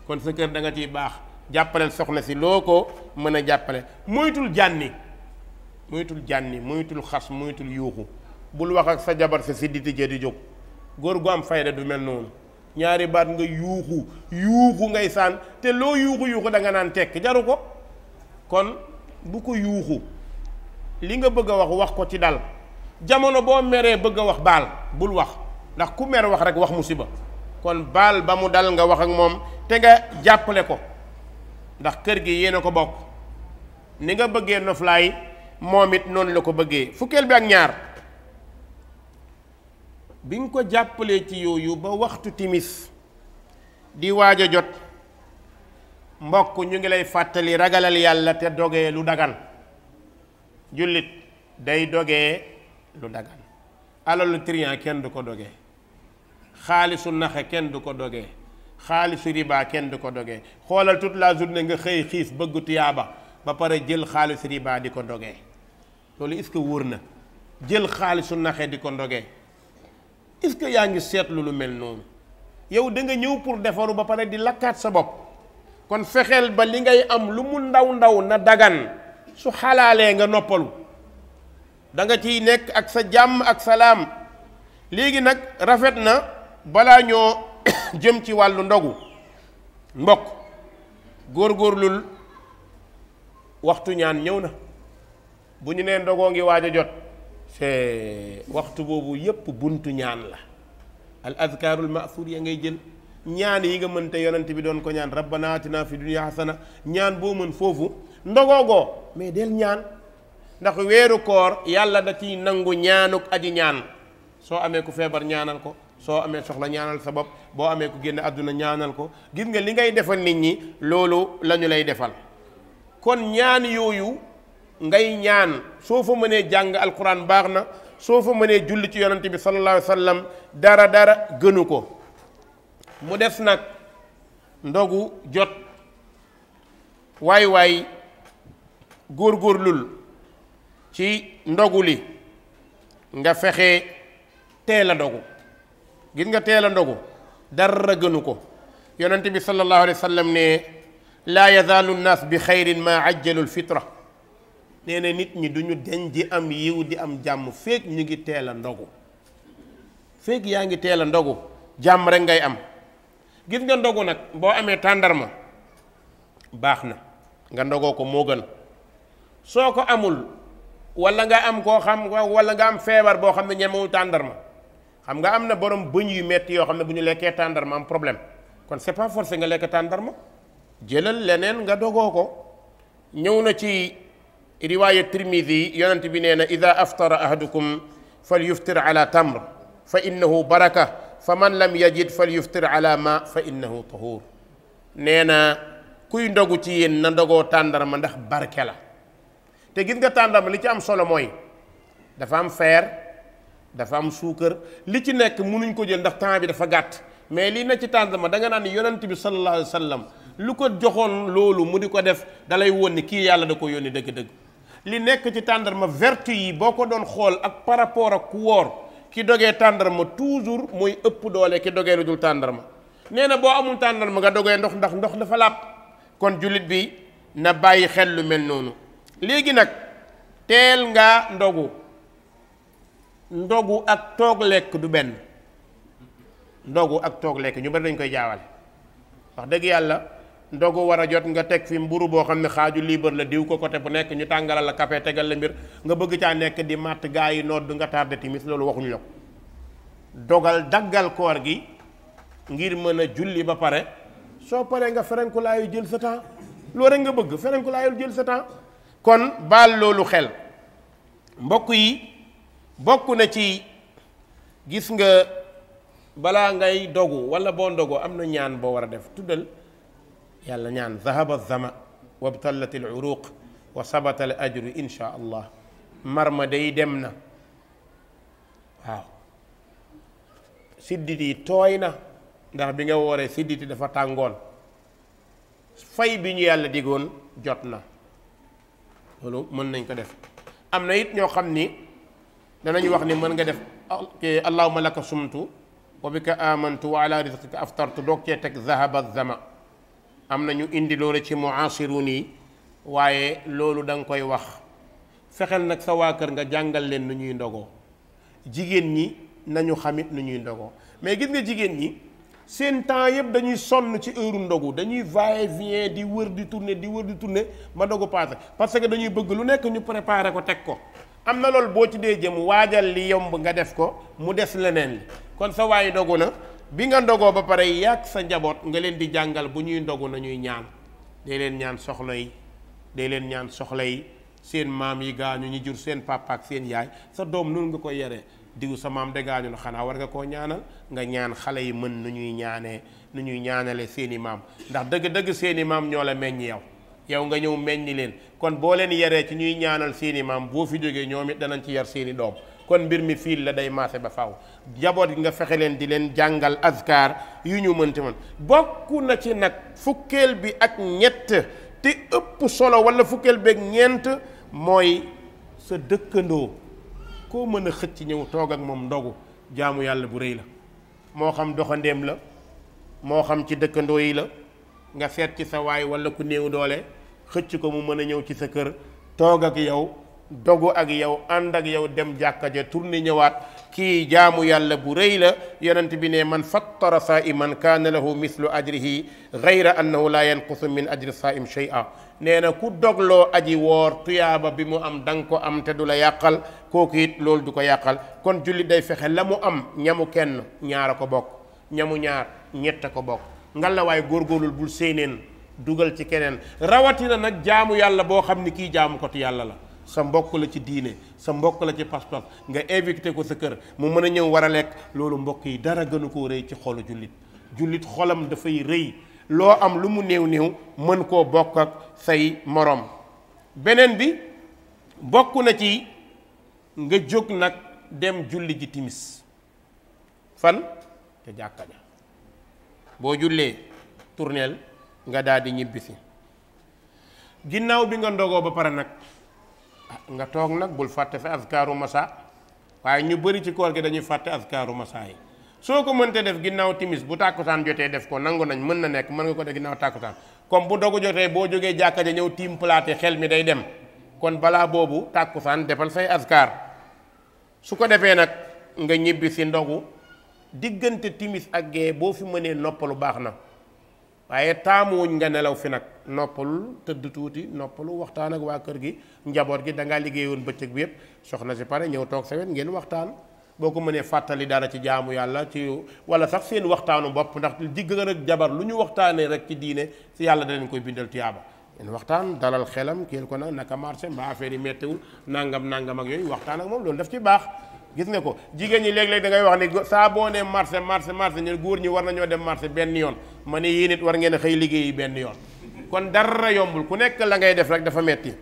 kon sa kër da nga ciy baax jàppaleel soxna si loo ko mën a jàppale moytul jànni moytul xas moytul yuuxu bul wax ak sa jabar sa si diti jë di jóg góor gu am fayda du mel noonu ñaari baat nga yuuxu ngay saan te loo yuuxu da nga naan tekk jaru ko. kon bu ko yuuxu li nga bëgg a wax ko ci dal jamono boo meree bëgg a wax baal bul wax ndax ku mer wax rek wax musiba kon baal ba mu dal nga wax ak moom te nga jàppale ko ndax kër gi yéen a ko bokk ni nga bëggee noflaay moom it noonu la ko bëggee. fukkeel bi ak ñaar bi nga ko jàppalee ci yooyu ba waxtu timis di waaj a jot mbokk ñu ngi lay fàttali ragalal yàlla te dogee lu dagan jullit day dogee lu dagan alalu trian kenn du ko dogee xaalisu naxe kenn du ko dogee xaalisu riba kenn du ko dogee xoolal toute la journée nga xëy xiif bëgg tuyaaba ba pare jël xaalisu riba di ko dogee loolu est-ce que wóor na jël xaalisu naxe di ko dogee est-ce que yaa ngi seetlu lu mel noonu yow da nga ñëw pour defaru ba pare di lakkaat sa bopp. kon fexeel ba li ngay am lu mu ndaw na dagan su xalaalee nga noppalu da nga ciy nekk ak sa jàmm ak salaam. léegi nag rafet na balaa ñoo jëm ci wàllu ndogu mbokk góorgóorlul waxtu ñaan ñëw na bu ñu nee ndogoo ngi waaj a jot c'est waxtu boobu yépp buntu ñaan la al azkaarul ma'suur ya ngay jël ñaan yi nga mën te yonent bi doon ko ñaan rabbana atina fi dunya hasana ñaan boo mën foofu ndogoogoo mais del ñaan ndax weeru koor yàlla da ciy nangu ñaanuk aji ñaan soo amee ku feebar ñaanal ko soo amee soxla ñaanal sa bopp boo amee ku génn àdduna ñaanal ko gis nga li ngay defal nit ñi loolu la ñu lay defal. kon ñaan yooyu ngay ñaan soo fa mënee jàng alquran baax na soo fa mënee julli ci yonent bi sallallahu alayhi wa sallam dara gënu ko. mu des nag ndogu jot waay góorgóorlul ci ndogu li nga fexe teel a ndogu gis nga teel a ndogu dara gënu ko. yonent bi sallallahu alayhi wa sallam ne laa yazaalu nnaas bi xayrin ma ajjalu lfitra nee na nit ñi duñu deñ di am yiw di am jàmm feek ñu ngi teel a ndogu feek yaa ngi teel a ndogu jàmm rek ngay am. gis nga ndogu nag boo amee tàndarma baax na nga ndogoo ko moo gën soo ko amul wala nga am koo xam wala nga am feebar boo xam ne ñemewul tàndarma, xam nga am na borom bëñ yu metti yoo xam ne bu ñu lekkee tàndarma am problème, kon c'est pas forcé nga lekk tàndarma, jëlal leneen nga dogoo ko. ñëw na ci riwaaya Tirmidi yonent bi nee na ida aftara ahadukum fal yuftir ala tamr fa innahu baraka fa man lam yajid fal yuftir ala ma fa innahu tahur. nee na kuy ndogu ci yéen na ndogoo tàndarma ndax barke la. te gis nga tàndarma li ci am solo mooy dafa am fer, dafa am suukar, li ci nekk mënuñ ko jël ndax temps bi dafa gàtt, mais lii na ci tàndarma da nga naan yonent bi sallallahu alayhi wa sallam lu ko joxoon loolu mu di ko def dalay won ni kii yàlla da ko yónni dëgg-dëgg. li nekk ci tàndarma vertu yi boo ko doon xool ak par rapport ak ku wóor ki dogee tàndarma toujours mooy ëpp doole ki dogee lu dul tàndarma. nee na boo amul tàndarma nga dogee ndox ndax ndox dafa làpp. kon jullit bi na bàyyi xel lu mel noonu. léegi nag teel nga ndogu ak toog lekk du benn. ndogu ak toog lekk ñu bari dañ koy jaawale. wax dëgg yàlla ndogu war a jot nga teg fi mburu boo xam ne xaaju liibar la diw ko côté bu nekk ñu tàngalal la café tegal la mbir nga bëgg caa nekk di matt gaa yi nodd nga tardé timis, loolu waxuñu la ko. dogal daggal koor gi ngir mën a julli ba pare, soo paree nga ferenkulaayu jël sa temps, loolu rek nga bëgg ferenkulaayul jël sa temps. kon baal loolu xel. mbokk yi bokk na ci gis nga balaa ngay dogu wala boo ndogu am na ñaan boo war a def. tuddal yàlla ñaan zahaba zama wabtallat al uruq wa sabata al ajru insha allah. mar ma day dem na, waaw siddit yi tooy na ndax bi nga wooree siddit yi dafa tàngoon, fay bi ñu yàlla digoon jot na. loolu mën nañ ko def. am na it ñoo xam ni danañ wax ni mën nga def allahumma laka sumtu wa bika amantu wa ala rizqika aftartu doog cee teg zahaba zama. am na ñu indi loolu ci muasirun yi, waaye loolu da nga koy wax. fexeel nag sa waa kër nga jàngal leen nu ñuy ndogoo. jigéen ñi nañu xamit nu ñuy ndogoo. mais gis nga jigéen ñi seen temps yëpp dañuy sonn ci heure ndogu, dañuy va-et-vient di wër di tourner ba ndogu passé, parce que dañuy bëgg lu nekk ñu préparer ko teg ko. am na loolu boo ci dee jëm waajal li yomb nga def ko mu des leneen li. kon sa waay ndogu na, bi nga ndogoo ba pare yàgg sa njaboot nga leen di jàngal bu ñuy ndogu nañuy ñaan. day leen ñaan soxla yi, day leen ñaan soxla yi. seen maam yi gaañu ñu jur seen papa ak seen yaay, sa doom noonu nga koy yaree. diw sa maam de gaañu na, xanaa war nga koo ñaanal. nga ñaan xale yi mën nu ñuy ñaanale seeni maam, ndax dëgg-dëgg seeni maam ñoo la meññ yow nga ñëw meññi leen. kon boo leen yaree ci ñuy ñaanal seeni maam, boo fi jógee ñoom it danañ ci yar seeni doom. kon mbir mi fiil la day maase ba faaw. jaboot gi nga fexe leen di leen jàngal azkar yu ñu mënti mën. bokk na ci nag fukkeel bi ak ñett te ëpp solo wala fukkeel bi ak ñeent mooy sa dëkkandoo koo mën a xëcc ñëw toog ak moom ndogu, jaamu yàlla bu rëy la. moo xam doxandeem la, moo xam ci dëkkandoo yi la, nga seet ci sa waay wala ku néew doole xëcc ko mu mën a ñëw ci sa kër toog ak yow, dogu ak yow, ànd ak yow dem jàkka ja tourné ñëwaat. kii jaamu yàlla bu rëy la. yonent bi ne man fattara saa'iman kaana lahu mislu ajrihi gayra annahu la yanqusu min ajri saa'im shay'a. nee na ku dogloo aji woor tuyaaba bi mu am danga ko am te du la yàqal, kooku it loolu du ko yàqal. kon jullit day fexe la mu am, ñamu kenn ñaar a ko bokk, ñamu ñaar ñett a ko bokk. ngal la waaye góorgóorlul bul séeneen dugal ci keneen, rawatina nag jaamu yàlla boo xam ni kii jaamu ko tu yàlla la. sa mbokk la ci diine, sa mbokk la ci pas-pas, nga invité ko sa kër mu mën a ñëw war a lekk. loolu mbokk yi dara gënu koo rëy ci xolu jullit xolam dafay rëy. loo am lu mu néew mën koo bokk ak say moroom. beneen bi bokk na ci nga jóg nag dem julli ji timis. fan? te jàkka ja. boo jullee tourneel nga daal di ñibbisi. ginnaaw bi nga ndogoo ba pare nag nga toog nag bul fàtte fa azkaaru masa. waaye ñu bari ci koor gi dañuy fàtte azkaaru masa yi. soo ko mënte def ginnaaw timis bu tàkkusaan jotee def ko, nangu nañ, mën na nekk, mën nga ko def ginnaaw tàkkusaan. comme bu dogu jotee boo jógee jàkka ja ñëw tiim platé xel mi day dem, kon balaa boobu tàkkusaan defal say azkar. su ko defee nag nga ñibbi si ndogu. diggante timis ak gee boo fi mënee noppalu baax na. waaye taamuwuñ nga nelaw fi nag noppalul tëdd tuuti noppalu waxtaan ak waa kër gi njaboot gi da ngaa liggéeyoon bëccëg bi yëpp soxna si pare ñëw toog sa wet ngeen waxtaan boo ko mënee fàttali dara ci jaamu yàlla ci wala sax seen waxtaanu bopp ndax jigéen ak jabar lu ñu waxtaanee rek ci diine si yàlla danañ koy bindal tiyaaba ngeen waxtaan dalal xelam kii ko nag naka marché mbaa affaire yi méttiwul nangam ak yooyu waxtaan ak moom loolu daf ci baax. gis nga ko jigéen ñi léeg-léeg da ngay wax ni saa boo nee marché ñu góor ñi war nañoo dem marché benn yoon ma ne yéen it war ngeen a xëy liggéeyi benn yoon kon dara yombul ku nekk la ngay def rek dafa metti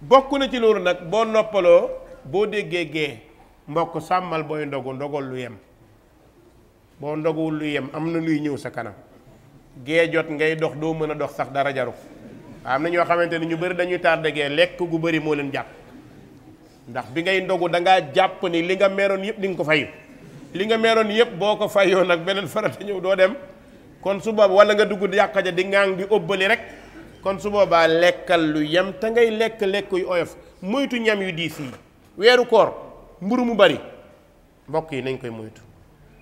bokk na ci loolu nag boo noppaloo boo déggee gee mbokk sàmmal booy ndogal lu yem boo ndoguwul lu yem am na luy ñëw sa kanam gee jot ngay dox doo mën a dox sax dara jaru am na ñoo xamante ni ñu bëri dañuy tardé gee lekk gu bëri moo leen jàpp ndax bi ngay ndogu da ngaa jàpp ni li nga meroon yëpp di nga ko fayu li nga meroon yëpp boo ko fayoo nag beneen farata ñëw doo dem kon su boobaa wala nga dugg yàq ja di ŋaang di ëbbali rek kon su boobaa lekkal lu yem te ngay lekk yu oyof moytu ñam yu diis yi weeru koor mburu mu bari mbokk yi nañ koy moytu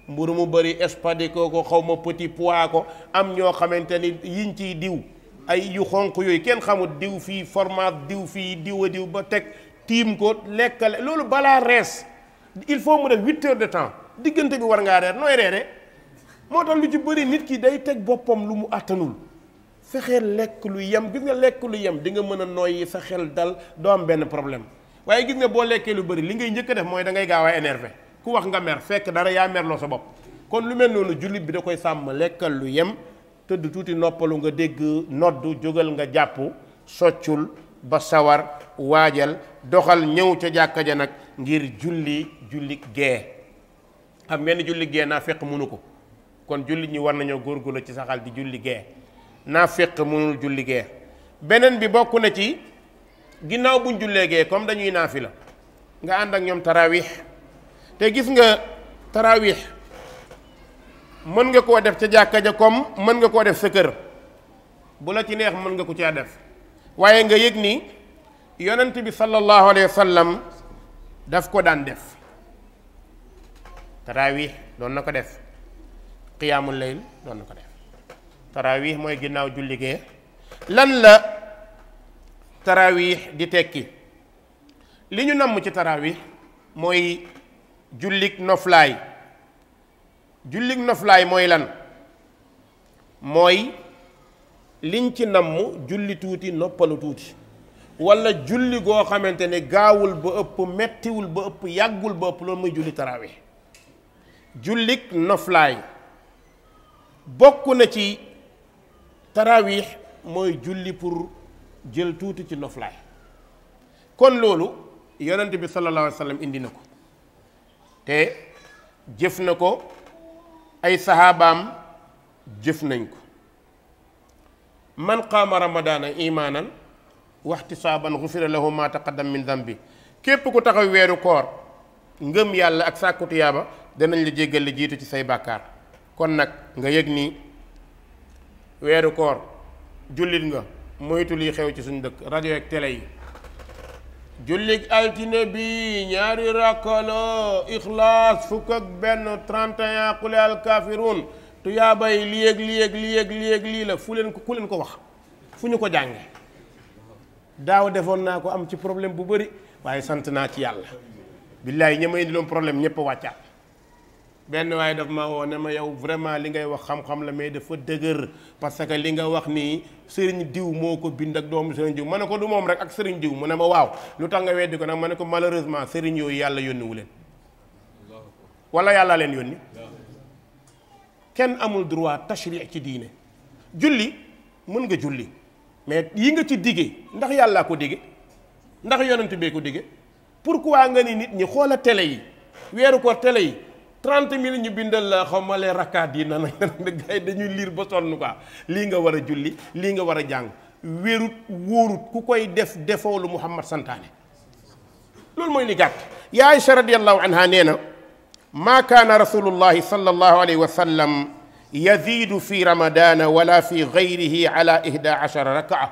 mburu mu bari espadiko ko xaw ma petit pois ko am ñoo xamante ni yiñ ciy diw ay yu xonq yooyu kenn xamul diw fii fromage diw fii diw a diw ba teg tiim ko lekkale loolu balaa rees il faut mu def 8 heures de temps diggante bi war ngaa reer nooy reere moo tax lu ci bëri nit ki day teg boppam lu mu àttanul fexeel lekk lu yem gis nga lekk lu yem di nga mën a noyyi sa xel dal doo am benn problème waaye gis nga boo lekkee lu bëri li ngay njëkk a def mooy da ngay gaaw a énervé ku wax nga mer fekk dara yaa merloo sa bopp kon lu mel noonu jullit bi da koy sàmm lekkal lu yem tëdd tuuti noppalu nga dégg noddu jógal nga jàpp soccul ba sawar waajal doxal ñëw ca jàkka ja nag ngir julli gee xam ngeen julli gee naa fekk mënu ko kon jullit ñi war nañoo góorgóorlu ci saxal di julli gee naa fekk mënul julli gee beneen bi bokk na ci ginnaaw buñ jullee gee comme dañuy naafila nga ànd ak ñoom tarawih te gis nga tarawih mën nga koo def ca jàkka ja comme mën nga koo def sa kër bu la ci neex mën nga ko caa def waaye nga yëg ni yonent bi sallallahu alayhi wa sallam daf ko daan def tarawih doon na ko def qiyaamul layl doon na ko def tarawih mooy ginnaaw julli gee lan la tarawih di tekki li ñu namm ci tarawih mooy jullik noflaay mooy lan mooy liñ ci namm julli tuuti noppalu tuuti wala julli goo xamante ne gaawul ba ëpp mettiwul ba ëpp yàggul ba ëpp loolu mooy julli tarawih jullik noflaay bokk na ci tarawih mooy julli pour jël tuuti ci noflaay kon loolu yonent bi sallallahu alayhi wa sallam indi na ko te jëf na ko ay saxaabaam jëf nañ ko man qaama ramadaana imaanan waxtisaaban xufira lahu ma taqaddam min dambi képp ku taxaw weeru koor ngëm yàlla ak sàkku tiyaaba danañ la jéggal li jiitu ci say bàkkaar kon nag nga yëg ni weeru koor jullit nga moytu liy xew ci suñu dëkk rajo ak télé yi jullit altine bi ñaari rakka la ixlaas fukk ak benn 31 qul yaa al kaafiruun tuyaabay lii la ku leen ko wax fu ñu ko jànge daaw defoon naa ko am ci problème bu bëri waaye sant naa ci yàlla billaay ña ma indi loon problème ñëpp a wàccaat benn waaye daf ma woo ne ma yow vraiment li ngay wax xam-xam la mais dafa dëgër parce que li nga wax nii sëriñ diw moo ko bind ak doomu sëriñ diw ma ne ko du moom rek ak sëriñ diw mu ne ma waaw lu tax nga weddi ko nag ma ne ko malheureusement sëriñ yooyu yàlla yónniwu leen wala yàlla leen yónni kenn amul droit tashri ci diine julli mën nga julli mais yi nga ci digge ndax yàllaa ko digge ndax yonent bee ko digge pourquoi nga ni nit ñi xoola télé yi weeru ko télé yi 30 minutes ñu bindal la xaw ma lee rakkaat yi na nag gars yi dañuy liir ba sonn quoi lii nga war a julli lii nga war a jàng wérut wóorut ku koy def defoo lu Muhammad santaane loolu mooy li gàtt yaa Aïcha radiyallahu anha nee na maa kaana rasulullahi sallallahu alayhi wa sallam yaziidu fi ramadana wala fi gayrihi ala 11 rakaa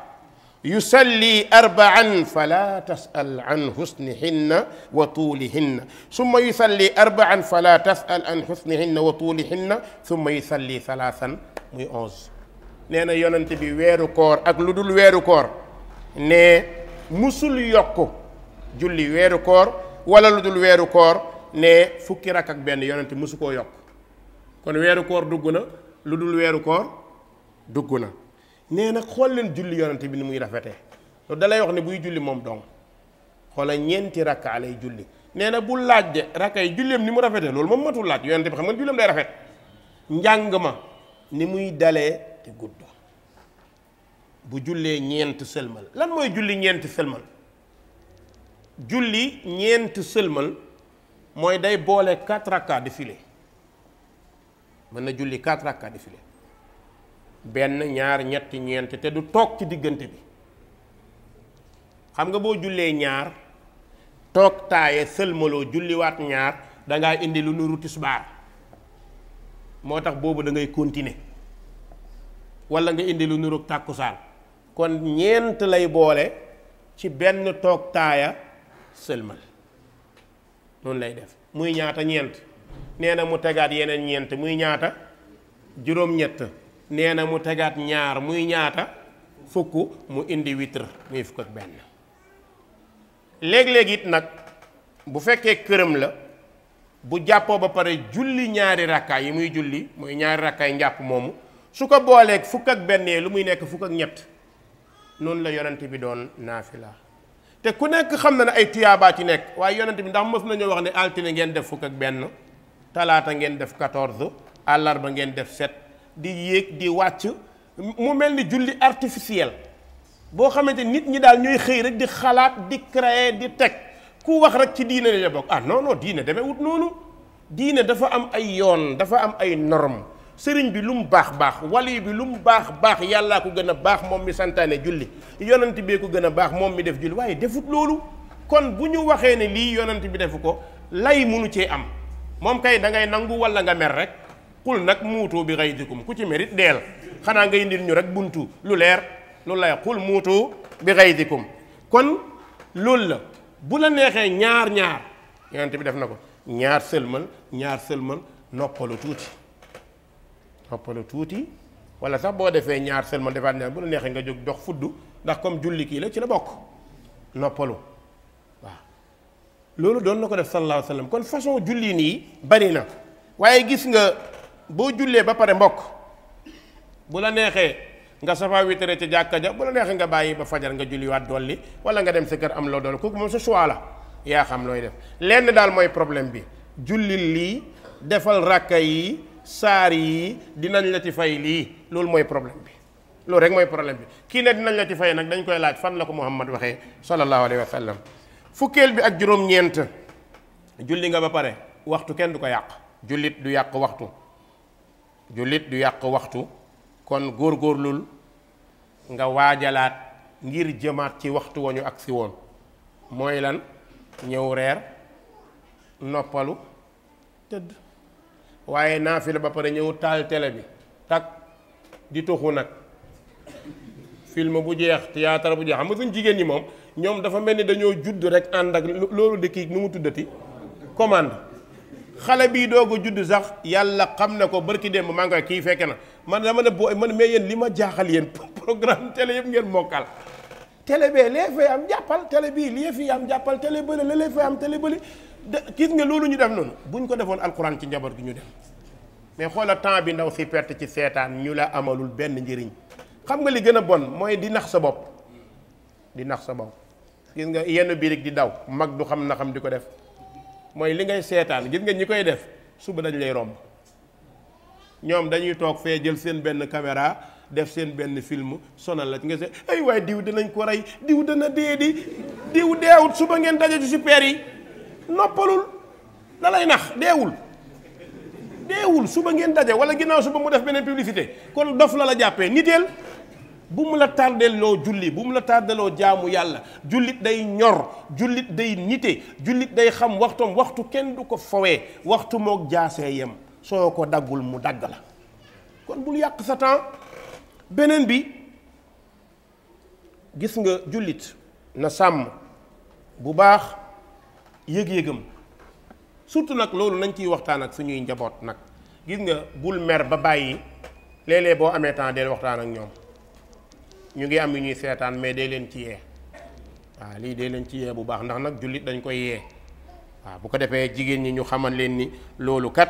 yusalli 4 fala tasal an husnihinna wa tuulihinna summa yusalli 4 fala tasal an husnihinna wa tuulihinna summa yusalli 3 muy 11 nee na yonent bi weeru koor ak lu dul weeru koor ne musul yokk julli weeru koor wala lu dul weeru koor ne fukki rakk ak benn yonent musu koo yokk. kon weeru koor dugg na lu dul weeru koor dugg na. nee na xool leen julli yonent bi ni muy rafetee loolu dalay wax ne buy julli moom dong xoola ñeenti rakka lay julli. nee na bu laaj de rakka yi julleem ni mu rafetee loolu moom matul laaj yonent bi xam nga julleem day rafet. njàng ma ni muy dalee te gudd bu jullee ñeent sëlmal. lan mooy julli ñeent sëlmal? julli ñeent sëlmal mooy day boole 4 rakka di file. mën na julli 4 rakka di file benn ñaar ñetti ñeent te du toog ci diggante bi. xam nga boo jullee ñaar toog taaye sëlmaloo julliwaat ñaar dangaa indi lu nuru tisbaar moo tax boobu da ngay continuer walla nga indi lu nuru tàkkusaan. kon ñeent lay boole ci benn toog taaya sëlmal noonu lay def muy ñaata ñeent. nee na mu tegaat yeneen ñeent muy ñaata juróom-ñett. nee na mu tegaat ñaar muy ñaata fukk mu indi witr muy fukk ak benn. léeg-léeg it nag bu fekkee këram la bu jàppoo ba pare julli ñaari rakkaay yi muy julli mooy ñaari rakkaay njàpp moomu su ko booleeg fukk ak bennee lu muy nekk fukk ak ñett. noonu la yonent bi doon naafila te ku nekk xam na ne ay tuyaabaa ci nekk waaye yonent bi ndax mës nañoo wax ne altine ngeen def fukk ak benn talaata ngeen def 14 àllarba ngeen def 7 di yéeg di wàcc mu mel ni julli artificiel boo xamante nit ñi daal ñooy xëy rek di xalaat di créer di teg ku wax rek ci diine la bokk. ah non non diine demee wut noonu. diine dafa am ay yoon dafa am ay norme sëriñ bi lu mu baax baax wali bi lu mu baax baax yàllaa ko gën a baax moom mi santaane julli yonent bee ko gën a baax moom mi def julli waaye defut loolu. kon bu ñu waxee ne lii yonent bi defu ko lay munu cee am moom kay da ngay nangu walla nga mer rek xul nag muutu bi xaydikum ku ci merit deel xanaa ngay indil ñu rek buntu lu leer loolu lay xul muutu bi xaydikum. kon loolu la bu la neexee ñaar ñaar yonent bi def na ko ñaar sëlmal noppalu tuuti wala sax boo defee ñaar sëlmal defaat ñaar bu la neexee nga jóg dox fudd ndax comme julli kii la ci la bokk noppalu waaw. loolu doon na ko def sallallahu alayhi wa sallam. kon façon julli nii bari na waaye gis nga boo jullee ba pare mbokk bu la neexee nga safa witere ca jàkka ja bu la neexee nga bàyyi ba fajar nga julliwaat dolli wala nga dem sa kër am loo dolli kooku moom sa choix la yaa xam looy def. lenn daal mooy problème bi jullil lii defal rakka yi saar yi dinañ la ci fay lii loolu mooy problème bi loolu rek mooy problème bi. kii ne dinañ la ci fay nag dañ koy laaj fan la ko Muhammad waxee sallallahu alayhi wa sallam. fukkeel bi ak juróom-ñeent julli nga ba pare waxtu kenn du ko yàq. jullit du yàq waxtu kon góorgóorlul nga waajalaat ngir jëmaat ci waxtu wañu ak si woon mooy lan ñëw reer noppalu tëdd. waaye naafila ba pare ñëw taal télé bi tak di tuxu nag film bu jeex théâtre bu jeex xam nga suñ jigéen ñi moom ñoom dafa mel ni dañoo judd rek ànd ak loolu de kii nu mu tuddati commande. xale bii doog a judd sax yàlla xam na ko barki démb maa ngi koy kii fekke na man dama ne boo man mais yéen li ma jaaxal yéen programme télé yëpp ngeen mokkal. télé bee lee fay am jàppal télé bii lee fi am jàppal télé bële lee fay am télé bële gis nga loolu ñu def noonu buñ ko defoon alxuraan ci njaboot gi ñu dem mais xoola temps bi ndaw si perte ci seetaan ñu la amalul benn njëriñ. xam nga li gën a bon mooy di nax sa bopp gis nga yenn birig di daw mag du xam na xam di ko def mooy li ngay seetaan gis nga ñi koy def suba dañ lay romb ñoom dañuy toog fee jël seen benn caméra def seen benn film sonal la nga se ay waaye diw dinañ ko rey diw dana dee diw deewut suba ngeen daje ci super yi noppalul da lay nax deewul suba ngeen daje wala ginnaaw suba mu def beneen publicité kon dof la jàppee niteel bu mu la tardeloo julli bu mu la tardeloo jaamu yàlla jullit day ñor jullit day nite jullit day xam waxtoom waxtu kenn du ko fowee waxtu mook jaasee yem soo ko daggul mu dagg la kon bul yàq sa temps. beneen bi gis nga jullit na sàmm bu baax yëg-yëgam surtout nag loolu nañ ciy waxtaan ak suñuy njaboot nag gis nga bul mer ba bàyyi léeg-léeg boo amee temps del waxtaan ak ñoom. ñu ngi am yu ñuy seetaan mais day leen ci yee waaw lii day leen ci yee bu baax ndax nag jullit dañ koy yee waaw bu ko defee jigéen ñi ñu xamal leen ni loolu kat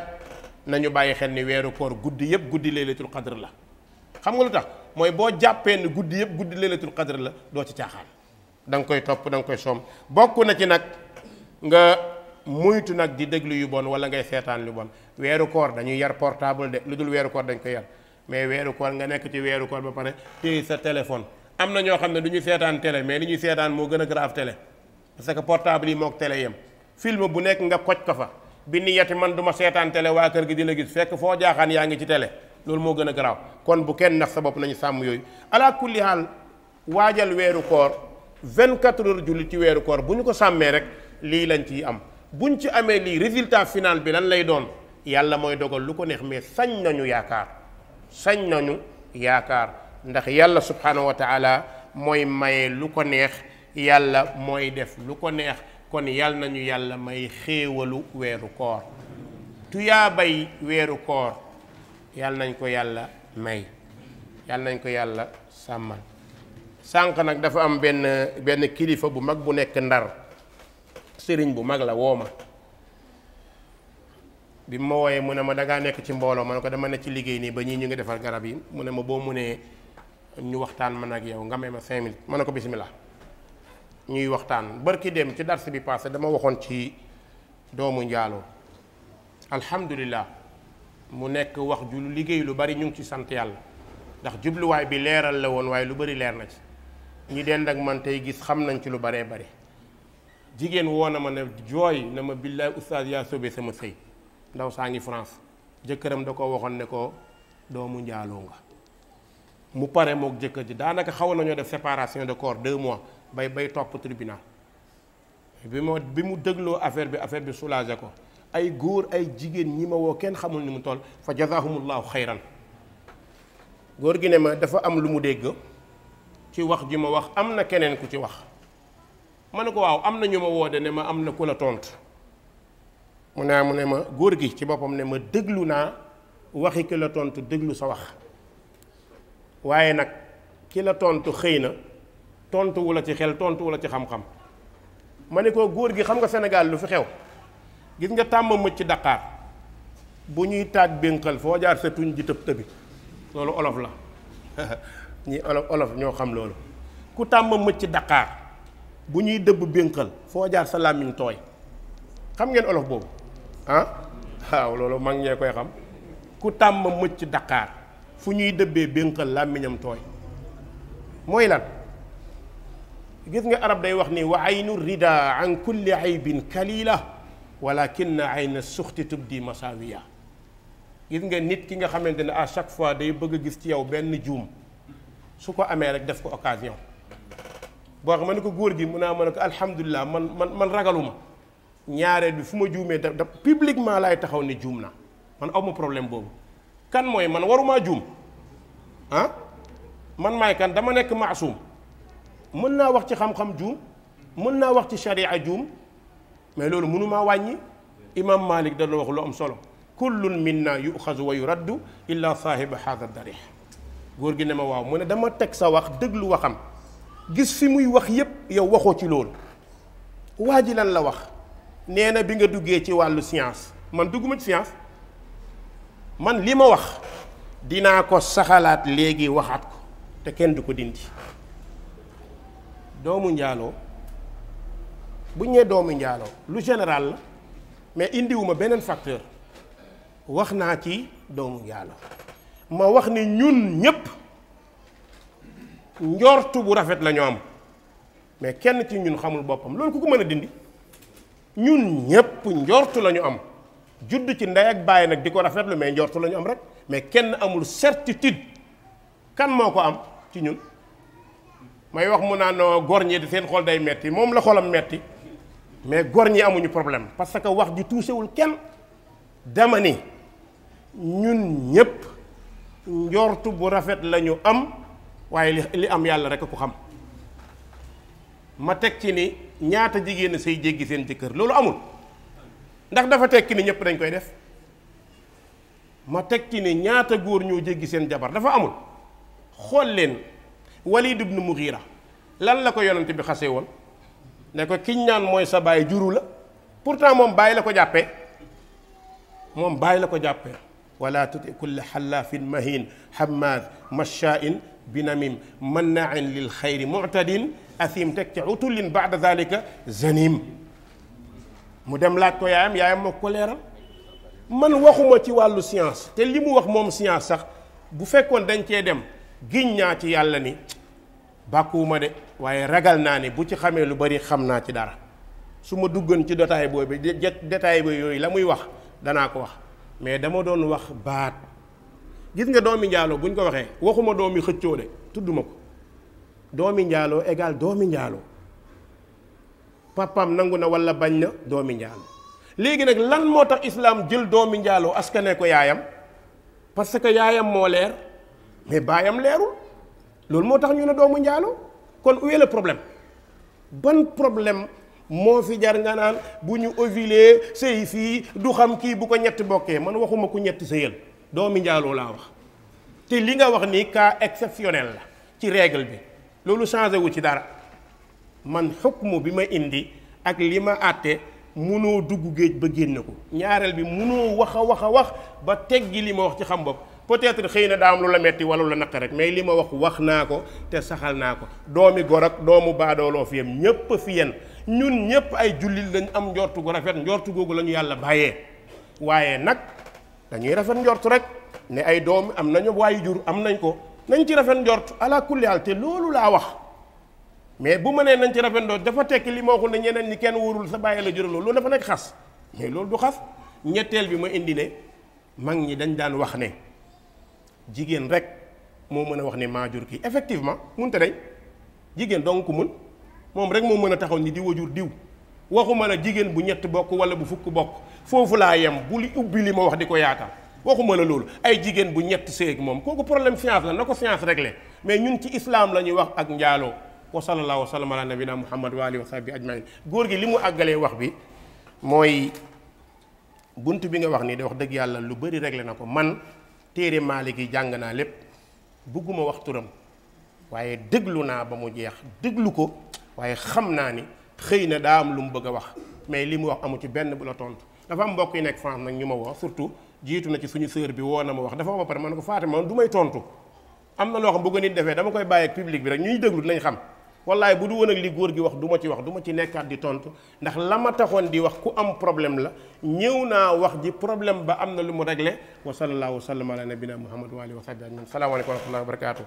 nañu bàyyi xel ni weeru koor guddi yëpp guddi laylatul qadr la. xam nga lu tax mooy boo jàppee ni guddi yëpp guddi laylatul qadr la doo ci caaxaan da nga koy topp da nga koy soom bokk na ci nag nga muytu nag di déglu yu bon wala ngay seetaan lu bon weeru koor dañuy yar portable de lu dul weeru koor dañ koy yar mais weeru koor nga nekk ci weeru koor ba pare téye sa téléphone am na ñoo xam ne du ñu seetaan télé mais li ñuy seetaan moo gën a grave télé parce que portable yi mook télé yem film bu nekk nga koj ko fa bi ni yati man du ma seetaan télé waa kër gi di la gis fekk foo jaaxaan yaa ngi ci télé loolu moo gën a garaaw kon bu kenn nax sa bopp nañu sàmm yooyu ala kulli haal waajal weeru koor 24 heures julli ci weeru koor bu ñu ko sàmmee rek lii lañ ciy am buñ ci amee lii résultat final bi lan lay doon yàlla mooy dogal lu ko neex mais sañ nañu yaakaar ndax yàlla subhanahu wa taala mooy maye lu ko neex yàlla mooy def lu ko neex kon yàlla nañu yàlla may xéewalu weeru koor tuyaabay weeru koor yàlla nañ ko yàlla may yàlla nañ ko yàlla sàmmal sànq nag dafa am benn kilifa bu mag bu nekk Ndar sëriñ bu mag la woo ma bi ma wooyee mu ne ma dangaa nekk ci mbooloo ma ne ko dama ne ci liggéey nii ba ñii ñu ngi defar garab yi mu ne ma boo munee ñu waxtaan man ak yow nga may ma 5 minutes ma ne ko bismillah ñuy waxtaan barki dem ci dars bi passé dama waxoon ci doomu njaaloo alhamdulillah mu nekk wax ju liggéey lu bari ñu ngi ci sant yàlla ndax jubluwaay bi leeral la woon waaye lu bari leer na ci ñi dend ak man tey gis xam nañ ci lu baree bari jigéen woo na ma ne jooy na ma billaay oustaz yaa sobe sama sëy ndaw saa ngi France jëkkëram da ko waxoon ne ko doomu njaaloo nga mu pare mook jëkkër ji daanaka xaw nañoo def séparation de corps 2 mois bay topp tribunal bi mu dégloo affaire bi soulagé ko ay góor ay jigéen ñi ma woo kenn xamul ni mu toll fa jazahumullahu xayran góor gi ne ma dafa am lu mu dégg ci wax ji ma wax am na keneen ku ci wax ma ne ko waaw am na ñu ma woo de ne ma am na ku la tontu mu ne ma góor gi ci boppam ne ma déglu naa waxi ki la tontu déglu sa wax waaye nag ki la tontu xëy na tontu wu la ci xel tontu wu la ci xam-xam ma ne ko góor gi xam nga Sénégal lu fi xew gis nga tàmm mëcc ci Dakar bu ñuy taaj bénqal foo jaar sa tuñ ji tëb tëbi loolu olof la ñi olof ñoo xam loolu ku tàmm mëcc ci Dakar bu ñuy dëbb bénqal foo jaar sa làmmiñ tooy xam ngeen olof boobu waaw loolu mag ñee koy xam ku tàmm mëcc ci Dakar fu ñuy dëbbee bénqal làmmiñam tooy mooy lan gis nga arab day wax ni wa aynu rida an kulli aybin kalila walakin ayna suxti tubdi masawiya gis nga nit ki nga xamante ne à chaque fois day bëgg a gis ci yow benn juum su ko amee rek def ko occasion boo xam ne ko góor gi mun naa mën a ko alhamdulilah man ragaluma ñaareel bi fu ma juumee da publiquement laay taxaw ne juum na man awma problème boobu kan mooy man warumaa juum man maay kan dama nekk maasum mën naa wax ci xam-xam juum mën naa wax ci sharia juum mais loolu mënumaa wàññi imam Malik da wax lu am solo kullun minna yuxazu wa yuraddu illa saahiba haada darih góor gi ne ma waaw mu ne dama teg sa wax déglu waxam gis fi muy wax yépp yow waxoo ci loolu waa ji lan la wax nee na bi nga duggee ci wàllu science man dugguma ci science man li ma wax dinaa ko saxalaat léegi waxaat ko te kenn du ko dindi doomu njaaloo bu ñu nee doomu njaaloo lu général la mais indiwuma beneen facteur wax naa ci doomu njaaloo ma wax ni ñun ñépp njortu bu rafet la ñu am mais kenn ci ñun xamul boppam loolu ku ko mën a dindi ñun ñépp njortu la ñu am judd ci ndey ak bàyyi nag di ko rafetlu mais njortu la ñu am rek mais kenn amul certitude kan moo ko am ci ñun may wax mu naan góor ñi di seen xol day metti moom la xolam metti mais góor ñi amuñu problème parce que wax ji tuusewul kenn dama ni ñun ñépp njortu bu rafet la ñu am waaye li am yàlla rek a ko xam ma teg ci ni ñaata jigéen say jéggi seen jëkkër loolu amul ndax dafa tekki ni ñépp dañ koy def ma teg ci ne ñaata góor ñoo jéggi seen jabar dafa amul. xool leen Walid ibn Mughira lan la ko yonent bi xasee woon ne ko kiñ ñaan mooy sa baay juru la pourtant moom bàyyi la ko jàppee wala tuti kulli xallaafin mahin hammaad mashaa'in binamim mannaa'in lil xayri mu'tadin athim teg ci utullin ba'da dhalika zanim mu dem laaj ko yaayam moo ko leeral. man waxuma ci wàllu science te li mu wax moom science sax bu fekkoon dañ cee dem giñ naa ci yàlla ni bàkkuwuma de waaye ragal naa ni bu ci xamee lu bari xam naa ci dara su ma duggoon ci détail boobu détail ba yooyu la muy wax danaa ko wax mais dama doon wax baat. gis nga doomi njaaloo buñ ko waxee waxuma doomi xëccoo de tudduma ko doomi njaaloo égal doomi njaaloo papam nangu na walla bañ na doomi njaaloo. léegi nag lan moo tax islaam jël doomi njaaloo askane ko yaayam parce que yaayam moo leer mais baayam leerul loolu moo tax ñu ne doomu njaaloo. kon où est le problème ban problème moo fi jar nga naan bu ñu ovulé sëy fii du xam kii bu ko ñett bokkee man waxuma ku ñett sëyal doomi njaaloo laa wax te li nga wax ni cas exceptionnel la ci règle bi loolu changé wu ci dara man xukmu bi ma indi ak li ma àtte munoo dugg géej ba génn ko ñaareel bi munoo wax a wax ba teggi li ma wax ci xam bopp peut-être xëy na daa am lu la metti wala lu la naq rek mais li ma wax naa ko te saxal naa ko doomi gor ak doomu baadooloo fi yem ñépp fi yen ñun ñépp ay jullit lañ am njortu gu rafet njortu googu la ñu yàlla bàyyee waaye nag dañuy rafet njortu rek ne ay doom am nañu waayu jur am nañ ko nañ ci rafet njortu ala kulli haal te loolu laa wax mais bu ma nee nañ ci rafet njortu dafa tekki li ma waxul ne ñeneen ñi kenn wóorul sa bàyyi la jural loolu dafa nekk xas mais loolu du xas. ñetteel bi ma indi ne mag ñi dañ daan wax ne jigéen rek moo mën a wax ne maa jur kii effectivement munte day jigéen donc ku mun moom rek moo mën a taxaw ni diw a jur diw waxuma la jigéen bu ñett bokk wala bu fukk bokk foofu laa yem bu li ubbi li ma wax di ko yaatal waxuma la loolu ay jigéen bu ñett séeg moom kooku problème science la na ko science réglé mais ñun ci islam la ñuy wax ak njaaloo wa sallallahu wa sallam ala nabina muhammad wa alihi wa sahbi ajmain góor gi li mu àggalee wax bi mooy bunt bi nga wax nii de wax dëgg yàlla lu bëri réglé na ko man téere Maalik yi jàng naa lépp bëgguma wax turam waaye déglu naa ba mu jeex déglu ko waaye xam naa ni xëy na daa am lu mu bëgg a wax mais li mu wax amu ci benn bu la tontu dafa am mbokk yi nekk France nag ñu ma woo surtout jiitu na ci suñu sœur bi woo na ma wax dafa ba pare man ko Fatima man du may tontu am na loo xam bu ko nit defee dama koy bàyyi ak public bi rek ñuy déglu dinañ xam wallaay bu du woon ak li góor gi wax du ma ci wax du ma ci nekkaat di tontu ndax la ma taxoon di wax ku am problème la ñëw naa wax ji problème ba am na lu mu réglé wa sallallahu wa sallam ala nabina muhammad wa alihi wa sahbihi ajmain salaamaaleykum wa rahmatullahi wa barakatuh